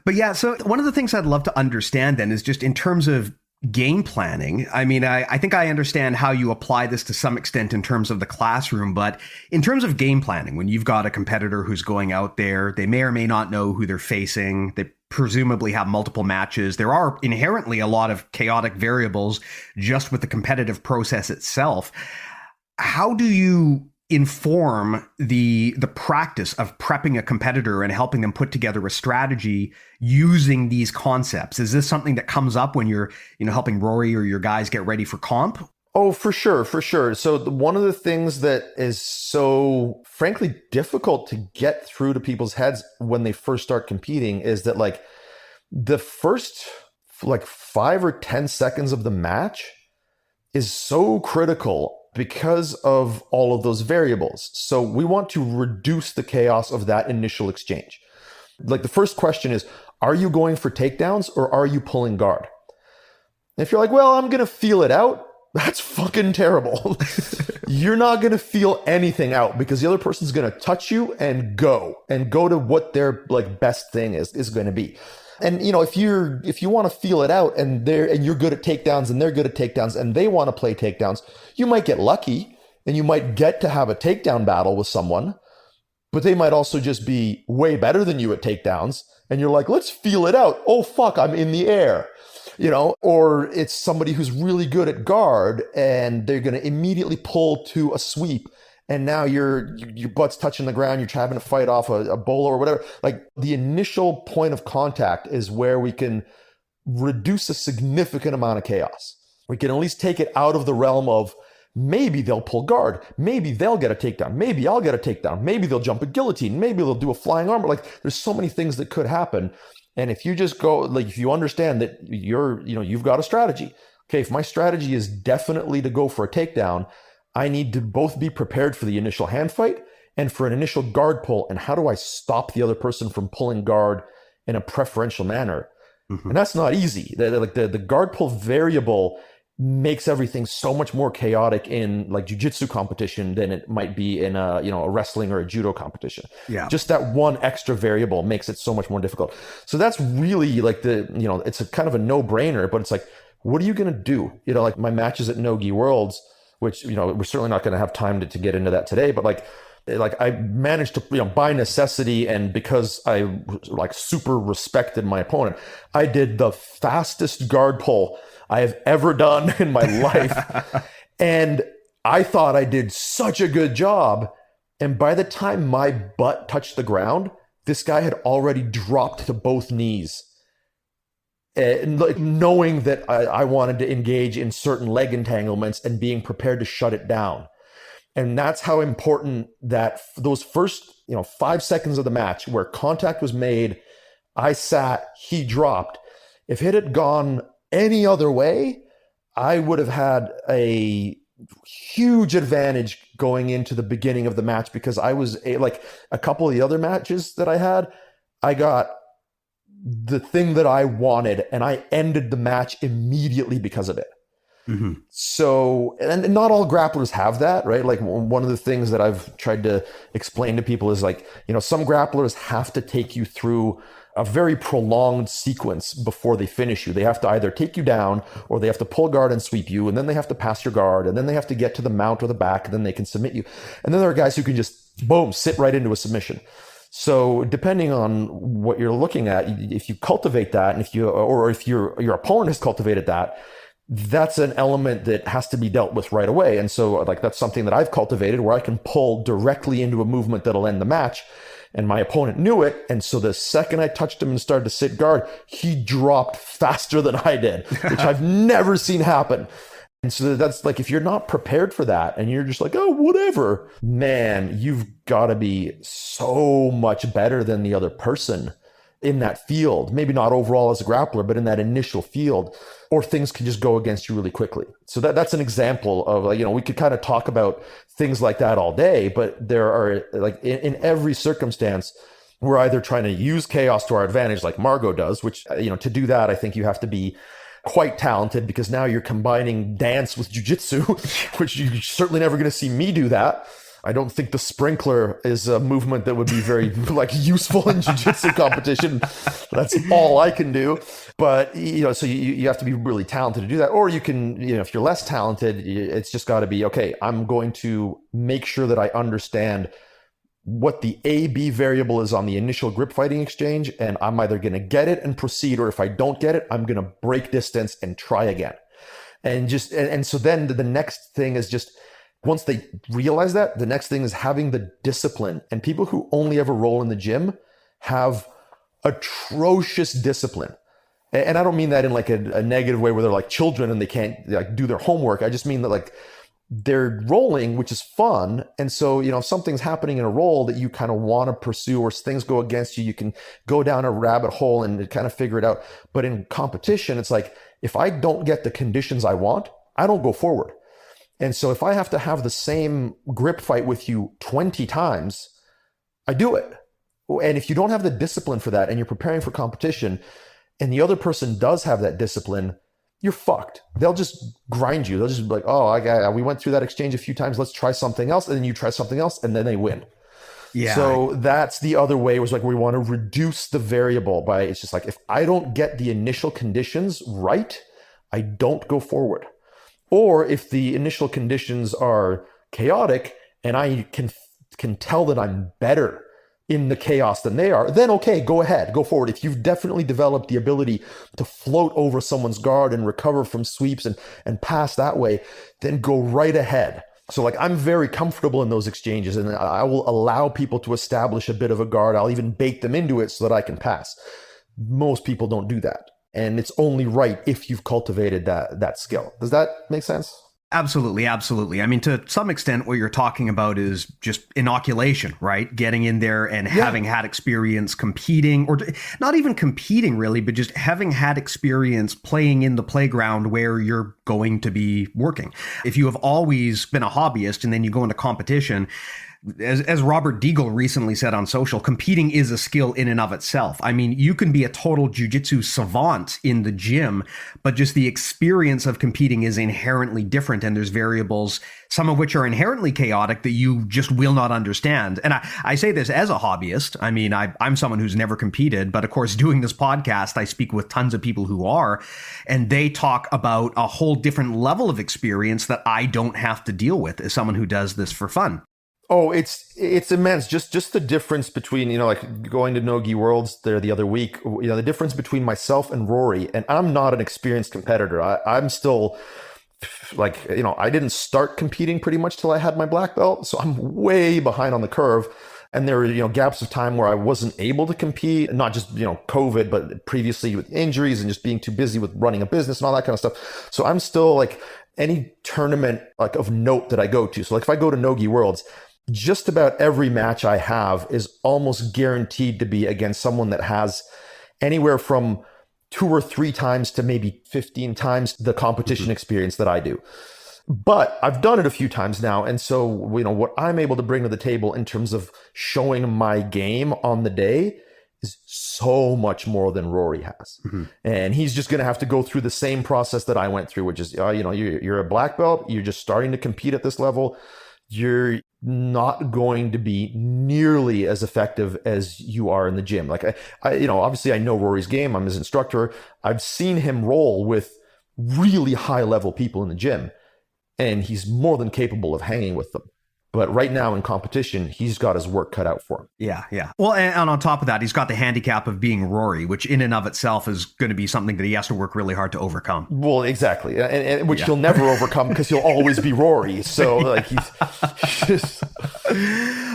But yeah, so one of the things I'd love to understand then is just in terms of game planning. I mean, I think I understand how you apply this to some extent in terms of the classroom, but in terms of game planning, when you've got a competitor who's going out there, they may or may not know who they're facing. They presumably have multiple matches. There are inherently a lot of chaotic variables just with the competitive process itself. How do you inform the practice of prepping a competitor and helping them put together a strategy using these concepts? Is this something that comes up when you're, helping Rory or your guys get ready for comp? Oh, for sure. So one of the things that is so frankly difficult to get through to people's heads when they first start competing is that like the first 5 or 10 seconds of the match is so critical because of all of those variables. So we want to reduce the chaos of that initial exchange. Like the first question is, are you going for takedowns or are you pulling guard? And if you're like, well, I'm going to feel it out, that's fucking terrible. You're not going to feel anything out because the other person's going to touch you and go to what their like best thing is going to be. And if you want to feel it out and you're good at takedowns and they're good at takedowns and they want to play takedowns, you might get lucky and you might get to have a takedown battle with someone, but they might also just be way better than you at takedowns. And you're like, let's feel it out. Oh, fuck, I'm in the air. Or it's somebody who's really good at guard and they're going to immediately pull to a sweep. And now your butt's touching the ground, you're having to fight off a bolo or whatever. Like the initial point of contact is where we can reduce a significant amount of chaos. We can at least take it out of the realm of maybe they'll pull guard, maybe they'll get a takedown, maybe I'll get a takedown, maybe they'll jump a guillotine, maybe they'll do a flying arm. Like there's so many things that could happen. And if you just go, like if you understand that you've got a strategy. Okay, if my strategy is definitely to go for a takedown, I need to both be prepared for the initial hand fight and for an initial guard pull, and how do I stop the other person from pulling guard in a preferential manner? And that's not easy. The guard pull variable makes everything so much more chaotic in like jujitsu competition than it might be in a wrestling or a judo competition. Yeah. Just that one extra variable makes it so much more difficult. So that's really like it's a kind of a no-brainer, but it's like, what are you going to do? Like my matches at Nogi Worlds, which, we're certainly not going to have time to get into that today, but like I managed to, by necessity and because I like super respected my opponent, I did the fastest guard pull I have ever done in my life. And I thought I did such a good job. And by the time my butt touched the ground, this guy had already dropped to both knees. And like knowing that I wanted to engage in certain leg entanglements and being prepared to shut it down. And that's how important that those first 5 seconds of the match where contact was made, I sat, he dropped. If it had gone any other way, I would have had a huge advantage going into the beginning of the match because I was like a couple of the other matches that I had, I got the thing that I wanted and I ended the match immediately because of it. So, and not all grapplers have that, right? Like one of the things that I've tried to explain to people is like, some grapplers have to take you through a very prolonged sequence before they finish you. They have to either take you down or they have to pull guard and sweep you. And then they have to pass your guard and then they have to get to the mount or the back and then they can submit you. And then there are guys who can just boom, sit right into a submission. So depending on what you're looking at, if you cultivate that and if your opponent has cultivated that, that's an element that has to be dealt with right away. And so like that's something that I've cultivated where I can pull directly into a movement that'll end the match. And my opponent knew it. And so the second I touched him and started to sit guard, he dropped faster than I did, which I've never seen happen. And so that's like, if you're not prepared for that and you're just like, oh, whatever, man, you've got to be so much better than the other person in that field. Maybe not overall as a grappler, but in that initial field, or things can just go against you really quickly. So that's an example of, we could kind of talk about things like that all day, but there are like in every circumstance, we're either trying to use chaos to our advantage like Margot does, which, to do that, I think you have to be quite talented because now you're combining dance with jujitsu, which you're certainly never going to see me do that. I don't think the sprinkler is a movement that would be very useful in jiu-jitsu competition. That's all I can do. But, so you have to be really talented to do that. Or you can, if you're less talented, it's just got to be, okay, I'm going to make sure that I understand what the A-B variable is on the initial grip fighting exchange. And I'm either going to get it and proceed, or if I don't get it, I'm going to break distance and try again. And so then the next thing is just, once they realize that, the next thing is having the discipline. And people who only ever roll in the gym have atrocious discipline. And I don't mean that in like a negative way where they're like children and they can't do their homework. I just mean that like they're rolling, which is fun. And so, if something's happening in a roll that you kind of want to pursue or things go against you, you can go down a rabbit hole and kind of figure it out. But in competition, it's like, if I don't get the conditions I want, I don't go forward. And so if I have to have the same grip fight with you 20 times, I do it. And if you don't have the discipline for that and you're preparing for competition and the other person does have that discipline, you're fucked. They'll just grind you. They'll just be like, oh, we went through that exchange a few times. Let's try something else. And then you try something else and then they win. Yeah. So that's the other way. It was like, we want to reduce the variable by, it's just like, if I don't get the initial conditions right, I don't go forward. Or if the initial conditions are chaotic and I can tell that I'm better in the chaos than they are, then okay, go ahead, go forward. If you've definitely developed the ability to float over someone's guard and recover from sweeps and pass that way, then go right ahead. So like, I'm very comfortable in those exchanges and I will allow people to establish a bit of a guard. I'll even bake them into it so that I can pass. Most people don't do that. And it's only right if you've cultivated that skill. Does that make sense? Absolutely, absolutely. I mean, to some extent, what you're talking about is just inoculation, right? Getting in there and having had experience competing, or not even competing really, but just having had experience playing in the playground where you're going to be working. If you have always been a hobbyist and then you go into competition, as Robert Deagle recently said on social, competing is a skill in and of itself. I mean, you can be a total jujitsu savant in the gym, but just the experience of competing is inherently different. And there's variables, some of which are inherently chaotic, that you just will not understand. And I say this as a hobbyist. I mean, I'm someone who's never competed, but of course, doing this podcast, I speak with tons of people who are, and they talk about a whole different level of experience that I don't have to deal with as someone who does this for fun. Oh, it's immense. Just the difference between, like going to Nogi Worlds there the other week, the difference between myself and Rory, and I'm not an experienced competitor. I'm still like, I didn't start competing pretty much till I had my black belt. So I'm way behind on the curve. And there were, gaps of time where I wasn't able to compete, not just, COVID, but previously with injuries and just being too busy with running a business and all that kind of stuff. So I'm still like any tournament like of note that I go to. So like if I go to Nogi Worlds, just about every match I have is almost guaranteed to be against someone that has anywhere from 2 or 3 times to maybe 15 times the competition experience that I do. But I've done it a few times now. And so, what I'm able to bring to the table in terms of showing my game on the day is so much more than Rory has. And he's just going to have to go through the same process that I went through, which is, you're a black belt, you're just starting to compete at this level. You're not going to be nearly as effective as you are in the gym. Like I obviously I know Rory's game. I'm his instructor. I've seen him roll with really high level people in the gym, and he's more than capable of hanging with them. But right now in competition, he's got his work cut out for him. Yeah. Well, and on top of that, he's got the handicap of being Rory, which in and of itself is going to be something that he has to work really hard to overcome. Well, exactly. And which he'll never overcome because he'll always be Rory. So like he's just...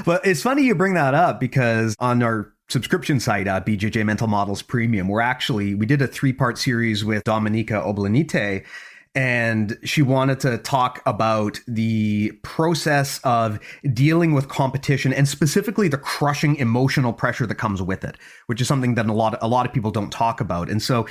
But it's funny you bring that up because on our subscription site, BJJ Mental Models Premium, we did a 3-part series with Dominika Oblanite. And she wanted to talk about the process of dealing with competition and specifically the crushing emotional pressure that comes with it, which is something that a lot of people don't talk about. And so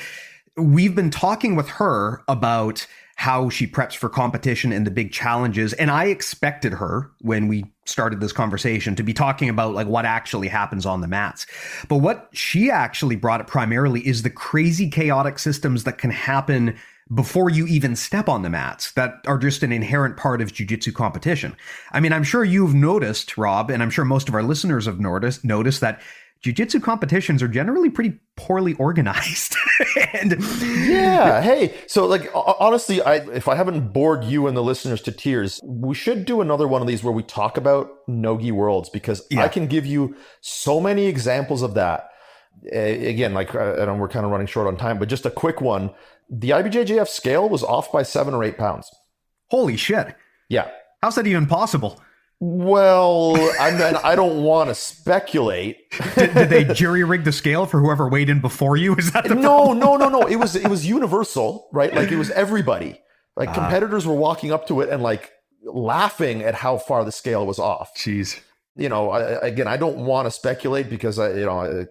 we've been talking with her about how she preps for competition and the big challenges. And I expected her, when we started this conversation, to be talking about like what actually happens on the mats. But what she actually brought up primarily is the crazy chaotic systems that can happen before you even step on the mats that are just an inherent part of jiu-jitsu competition. I mean, I'm sure you've noticed, Rob, and I'm sure most of our listeners have noticed that jiu-jitsu competitions are generally pretty poorly organized. And yeah, hey, so like honestly, if I haven't bored you and the listeners to tears, we should do another one of these where we talk about Nogi Worlds, because I can give you so many examples of that. Again, like I know we're kind of running short on time, but just a quick one. The IBJJF scale was off by 7 or 8 pounds. Holy shit. Yeah. How's that even possible? Well, I don't want to speculate. Did they jury rig the scale for whoever weighed in before you? Is that the problem? No. It was universal, right? Like it was everybody. Like competitors were walking up to it and like laughing at how far the scale was off. Jeez. Again, I don't want to speculate because,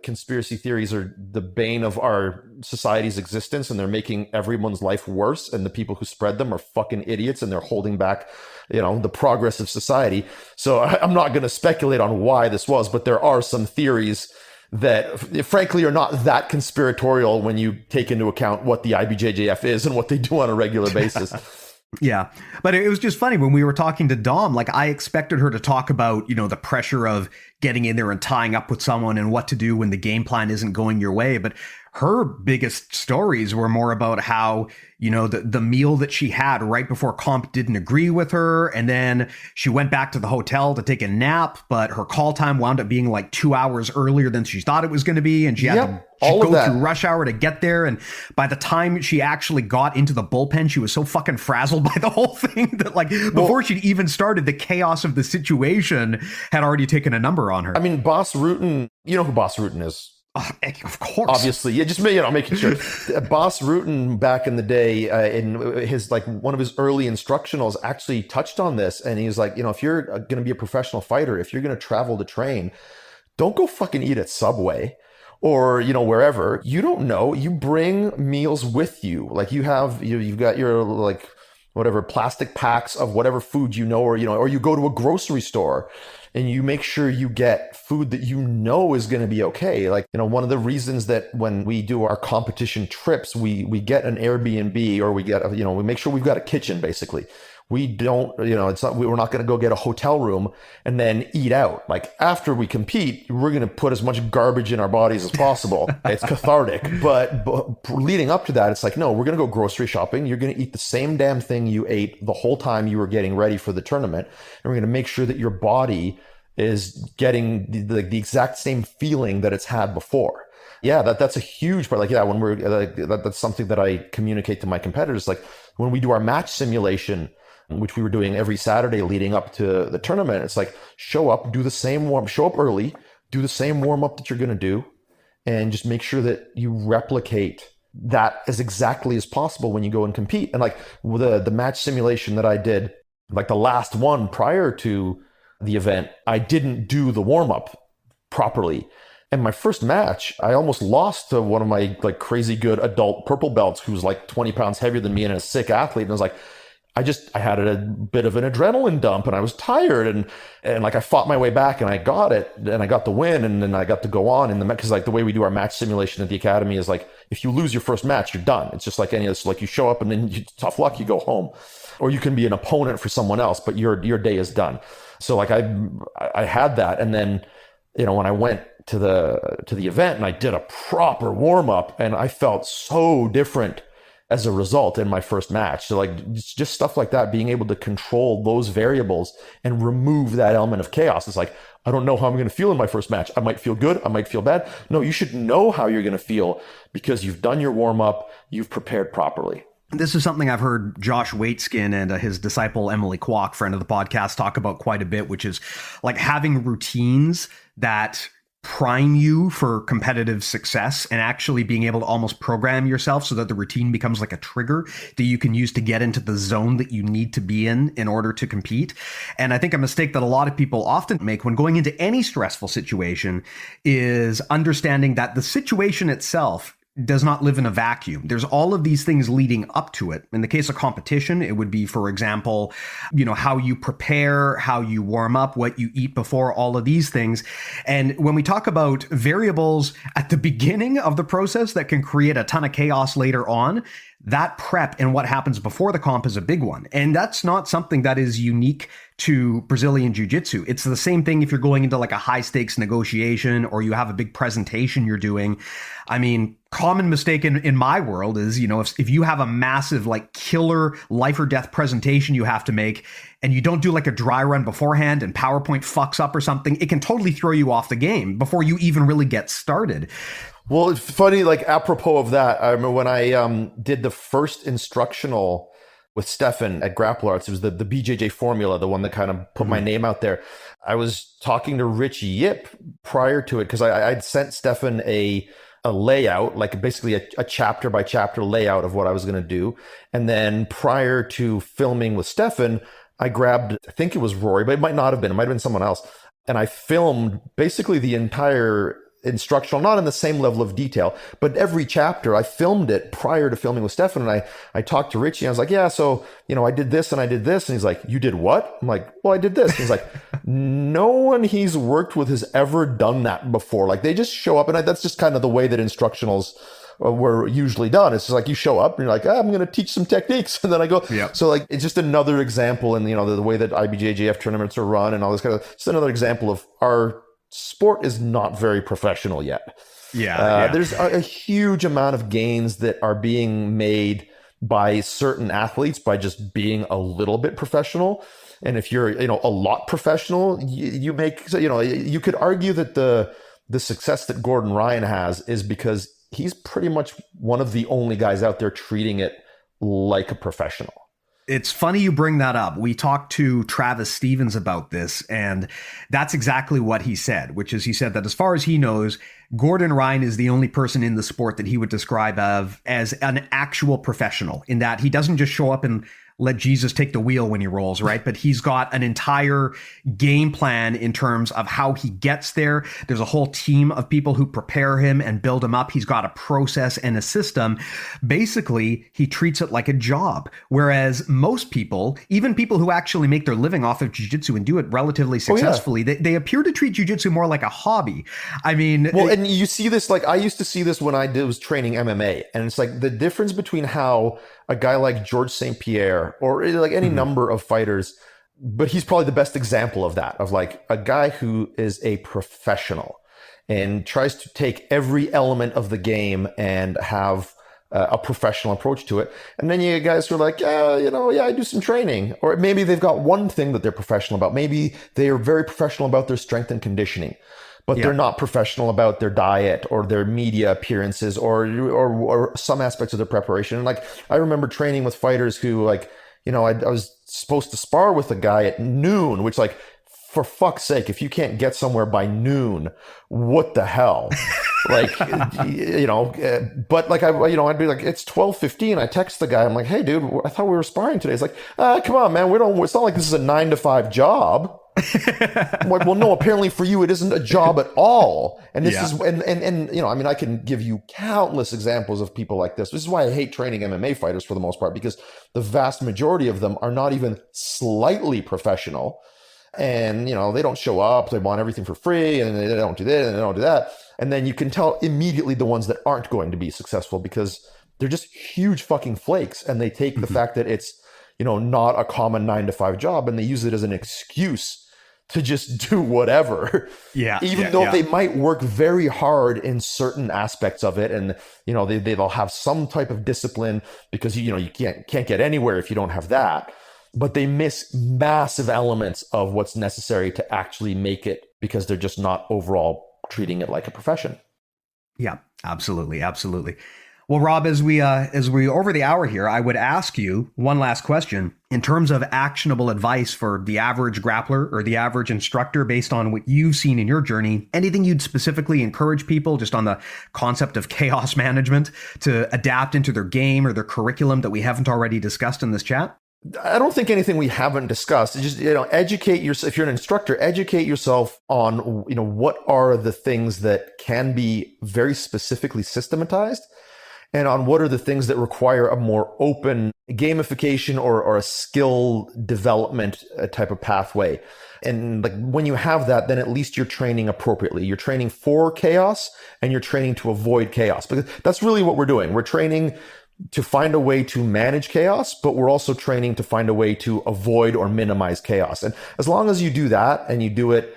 conspiracy theories are the bane of our society's existence, and they're making everyone's life worse. And the people who spread them are fucking idiots, and they're holding back, the progress of society. So I'm not going to speculate on why this was, but there are some theories that frankly are not that conspiratorial when you take into account what the IBJJF is and what they do on a regular basis. Yeah. But it was just funny when we were talking to Dom, like I expected her to talk about, the pressure of getting in there and tying up with someone and what to do when the game plan isn't going your way. But her biggest stories were more about how, the meal that she had right before comp didn't agree with her. And then she went back to the hotel to take a nap, but her call time wound up being like 2 hours earlier than she thought it was going to be. And she had to go through rush hour to get there. And by the time she actually got into the bullpen, she was so fucking frazzled by the whole thing that before she'd even started, the chaos of the situation had already taken a number on her. I mean, Boss Rutan, you know who Boss Rutan is? Of course. Obviously. Yeah, just making sure. Boss Rutan back in the day, in his one of his early instructionals actually touched on this. And he's like, if you're going to be a professional fighter, if you're going to travel to train, don't go fucking eat at Subway or, wherever. You don't know. You bring meals with you. Like you've got your whatever plastic packs of whatever food or you go to a grocery store and you make sure you get food that you know is going to be okay. Like, one of the reasons that when we do our competition trips, we get an Airbnb, or we get, we make sure we've got a kitchen, basically. We don't, we're not going to go get a hotel room and then eat out. Like, after we compete, we're going to put as much garbage in our bodies as possible. It's cathartic. But leading up to that, it's like, no, we're going to go grocery shopping. You're going to eat the same damn thing you ate the whole time you were getting ready for the tournament. And we're going to make sure that your body is getting the exact same feeling that it's had before. Yeah, that's a huge part. Like, yeah, when that's something that I communicate to my competitors. Like, when we do our match simulation, which we were doing every Saturday leading up to the tournament, it's like, show up, show up early, do the same warm up that you're going to do, and just make sure that you replicate that as exactly as possible when you go and compete. And like the match simulation that I did, like the last one prior to the event, I didn't do the warm up properly. And my first match, I almost lost to one of my like crazy good adult purple belts who's like 20 pounds heavier than me and a sick athlete. And I was like, I had a bit of an adrenaline dump and I was tired and like I fought my way back and I got it and I got the win and then I got to go on in the match. Because like the way we do our match simulation at the academy is like, if you lose your first match, you're done. It's just like any of this, like you show up and then tough luck, you go home. Or you can be an opponent for someone else, but your day is done. So like I had that, and then when I went to the event and I did a proper warm up, and I felt so different as a result in my first match. So like just stuff like that, being able to control those variables and remove that element of chaos. It's like, I don't know how I'm going to feel in my first match. I might feel good. I might feel bad. No, you should know how you're going to feel because you've done your warm up. You've prepared properly. This is something I've heard Josh Waitskin and his disciple Emily Kwok, friend of the podcast, talk about quite a bit, which is like having routines that prime you for competitive success and actually being able to almost program yourself so that the routine becomes like a trigger that you can use to get into the zone that you need to be in order to compete. And I think a mistake that a lot of people often make when going into any stressful situation is understanding that the situation itself does not live in a vacuum. There's all of these things leading up to it. In the case of competition, it would be, for example, how you prepare, how you warm up, what you eat before, all of these things. And when we talk about variables at the beginning of the process that can create a ton of chaos later on, that prep and what happens before the comp is a big one. And that's not something that is unique to Brazilian Jiu-Jitsu. It's the same thing if you're going into like a high stakes negotiation or you have a big presentation you're doing. I mean, common mistake in my world is, if you have a massive like killer life or death presentation you have to make and you don't do like a dry run beforehand and PowerPoint fucks up or something, it can totally throw you off the game before you even really get started. Well, it's funny, like apropos of that, I remember when I did the first instructional with Stefan at Grapple Arts, it was the BJJ formula, the one that kind of put my name out there. I was talking to Rich Yip prior to it because I'd sent Stefan a layout, like basically a chapter by chapter layout of what I was going to do. And then prior to filming with Stefan, I grabbed, I think it was Rory, but it might not have been, it might have been someone else. And I filmed basically the entire instructional, not in the same level of detail, but every chapter I filmed it prior to filming with Stefan. And I talked to Richie and I was like, yeah, so, I did this and I did this. And he's like, you did what? I'm like, well, I did this. And he's like, no one he's worked with has ever done that before. Like they just show up, and that's just kind of the way that instructionals were usually done. It's just like you show up and you're like, I'm going to teach some techniques. And then I go, yep. So like, it's just another example in, the way that IBJJF tournaments are run and all this kind of, just another example of our sport is not very professional yet. Yeah. There's a huge amount of gains that are being made by certain athletes by just being a little bit professional. And if you're, a lot professional, you make, you could argue that the success that Gordon Ryan has is because he's pretty much one of the only guys out there treating it like a professional. It's funny you bring that up. We talked to Travis Stevens about this, and that's exactly what he said, which is he said that as far as he knows, Gordon Ryan is the only person in the sport that he would describe as an actual professional, in that he doesn't just show up and let Jesus take the wheel when he rolls, right? But he's got an entire game plan in terms of how he gets there. There's a whole team of people who prepare him and build him up. He's got a process and a system. Basically, he treats it like a job. Whereas most people, even people who actually make their living off of jiu-jitsu and do it relatively successfully, they appear to treat jiu-jitsu more like a hobby. I mean... Well, and you see this, like, I used to see this when I was training MMA. And it's like the difference between how a guy like George St. Pierre or like any number of fighters, but he's probably the best example of that, of like a guy who is a professional and tries to take every element of the game and have a professional approach to it. And then you guys who are like, I do some training. Or maybe they've got one thing that they're professional about. Maybe they are very professional about their strength and conditioning, but they're not professional about their diet or their media appearances or some aspects of their preparation. And like, I remember training with fighters who like, I was supposed to spar with a guy at noon, which like, for fuck's sake, if you can't get somewhere by noon, what the hell? Like, but like, I'd be like, it's 12:15. I text the guy. I'm like, hey dude, I thought we were sparring today. He's like, come on, man. It's not like this is a 9-to-5 job. I'm like, well, no, apparently for you, it isn't a job at all. And this is, and I can give you countless examples of people like this. This is why I hate training MMA fighters for the most part, because the vast majority of them are not even slightly professional. And, they don't show up. They want everything for free and they don't do this and they don't do that. And then you can tell immediately the ones that aren't going to be successful because they're just huge fucking flakes. And they take the fact that it's, not a common 9-to-5 job and they use it as an excuse to just do whatever. Even though they might work very hard in certain aspects of it. And, they'll have some type of discipline because, you can't get anywhere if you don't have that. But they miss massive elements of what's necessary to actually make it because they're just not overall treating it like a profession. Yeah, absolutely. Absolutely. Well, Rob, as we over the hour here, I would ask you one last question in terms of actionable advice for the average grappler or the average instructor based on what you've seen in your journey. Anything you'd specifically encourage people just on the concept of chaos management to adapt into their game or their curriculum that we haven't already discussed in this chat? I don't think anything we haven't discussed. It's just, educate yourself. If you're an instructor, educate yourself on, what are the things that can be very specifically systematized and on what are the things that require a more open gamification or a skill development type of pathway. And like when you have that, then at least you're training appropriately. You're training for chaos and you're training to avoid chaos, because that's really what we're doing. We're training to find a way to manage chaos, but we're also training to find a way to avoid or minimize chaos. And as long as you do that and you do it,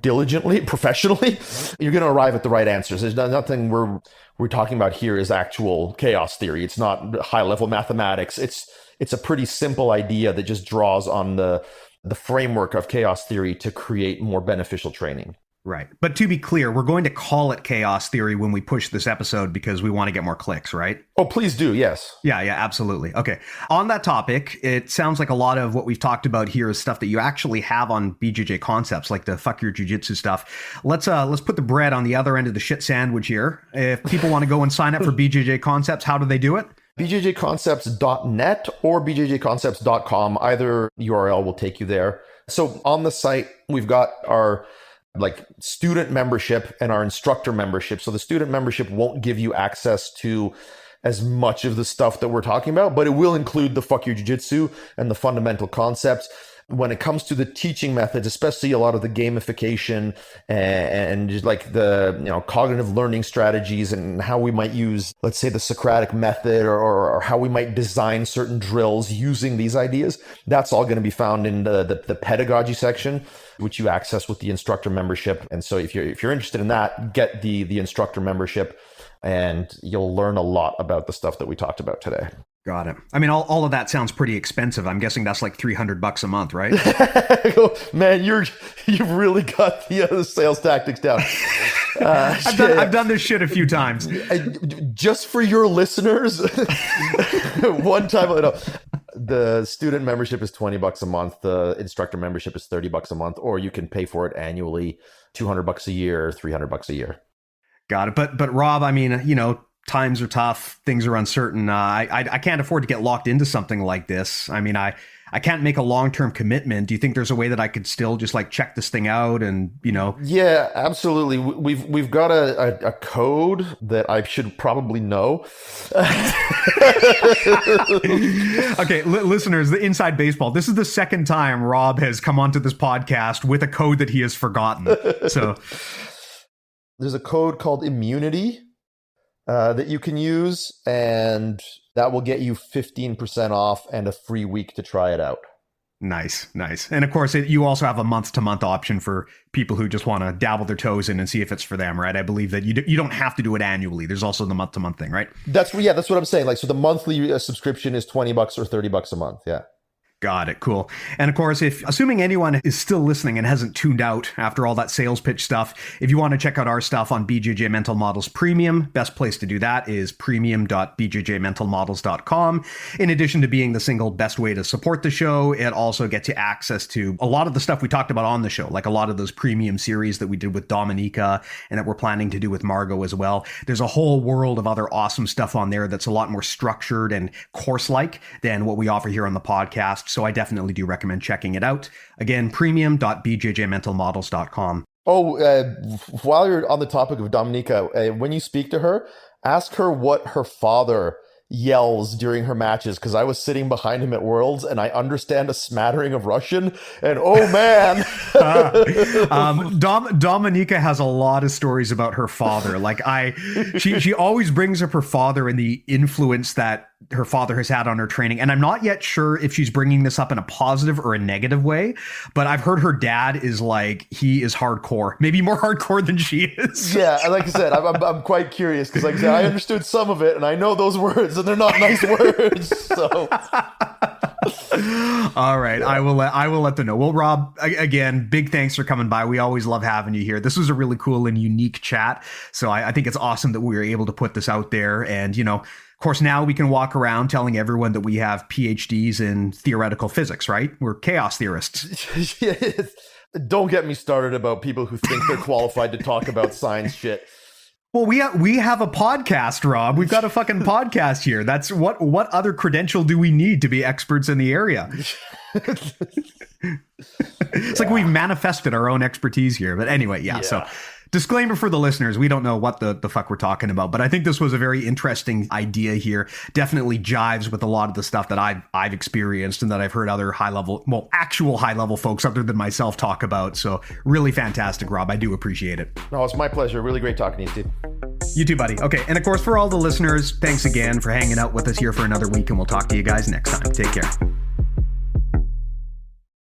diligently, professionally, you're going to arrive at the right answers. There's nothing we're talking about here is actual chaos theory. It's not high level mathematics. It's a pretty simple idea that just draws on the framework of chaos theory to create more beneficial training. Right. But to be clear, we're going to call it chaos theory when we push this episode because we want to get more clicks, right? Oh, please do. Yes. Yeah, absolutely. Okay. On that topic, it sounds like a lot of what we've talked about here is stuff that you actually have on BJJ Concepts, like the fuck your jiu-jitsu stuff. Let's put the bread on the other end of the shit sandwich here. If people want to go and sign up for BJJ Concepts, how do they do it? BJJconcepts.net or BJJconcepts.com. Either URL will take you there. So on the site, we've got our student membership and our instructor membership. So the student membership won't give you access to as much of the stuff that we're talking about, but it will include the fuck your jiu-jitsu and the fundamental concepts. When it comes to the teaching methods, especially a lot of the gamification and just like the cognitive learning strategies and how we might use, let's say, the Socratic method or how we might design certain drills using these ideas, that's all going to be found in the pedagogy section, which you access with the instructor membership. And so if you're interested in that, get the instructor membership and you'll learn a lot about the stuff that we talked about today. Got it. I mean, all of that sounds pretty expensive. I'm guessing that's like $300 a month, right? Man, you've really got the sales tactics down. I've done this shit a few times. Just for your listeners, one time, the student membership is $20 a month. The instructor membership is $30 a month, or you can pay for it annually, $200 a year, $300 a year. Got it. But Rob, I mean, times are tough, things are uncertain. I can't afford to get locked into something like this. I mean, I can't make a long-term commitment. Do you think there's a way that I could still just like check this thing out and, Yeah, absolutely. We've got a code that I should probably know. Okay, listeners, the Inside Baseball. This is the second time Rob has come onto this podcast with a code that he has forgotten. So there's a code called immunity that you can use, and that will get you 15% off and a free week to try it out. Nice. And of course, you also have a month-to-month option for people who just want to dabble their toes in and see if it's for them, right? I believe that you don't have to do it annually. There's also the month-to-month thing, right? That's what I'm saying. Like, so the monthly subscription is $20 or $30 a month. Yeah. Got it. Cool. And of course, assuming anyone is still listening and hasn't tuned out after all that sales pitch stuff, if you want to check out our stuff on BJJ Mental Models Premium, best place to do that is premium.bjjmentalmodels.com. In addition to being the single best way to support the show, it also gets you access to a lot of the stuff we talked about on the show, like a lot of those premium series that we did with Dominica and that we're planning to do with Margot as well. There's a whole world of other awesome stuff on there that's a lot more structured and course-like than what we offer here on the podcast. So I definitely do recommend checking it out. Again, premium.bjjmentalmodels.com. While you're on the topic of Dominica, when you speak to her, ask her what her father yells during her matches, because I was sitting behind him at Worlds and I understand a smattering of Russian, and oh man. Dominica has a lot of stories about her father. Like she always brings up her father and the influence that her father has had on her training. And I'm not yet sure if she's bringing this up in a positive or a negative way, but I've heard her dad is like, he is hardcore, maybe more hardcore than she is. Yeah. Like I said, I'm quite curious, because like I said, I understood some of it and I know those words and they're not nice words. So. All right. Yeah. I will let them know. Well, Rob, again, big thanks for coming by. We always love having you here. This was a really cool and unique chat. So I think it's awesome that we were able to put this out there. And, of course, now we can walk around telling everyone that we have PhDs in theoretical physics, right? We're chaos theorists. Don't get me started about people who think they're qualified to talk about science shit. Well, we have a podcast, Rob. We've got a fucking podcast here. That's what other credential do we need to be experts in the area? It's like we've manifested our own expertise here. But anyway, yeah. So disclaimer for the listeners, we don't know what the fuck we're talking about, but I think this was a very interesting idea here. Definitely jives with a lot of the stuff that I've experienced and that I've heard other actual high level folks other than myself talk about. So really fantastic, Rob. I do appreciate it. No, it's my pleasure. Really great talking to you, Steve. You too, buddy. Okay. And of course, for all the listeners, thanks again for hanging out with us here for another week, and we'll talk to you guys next time. Take care.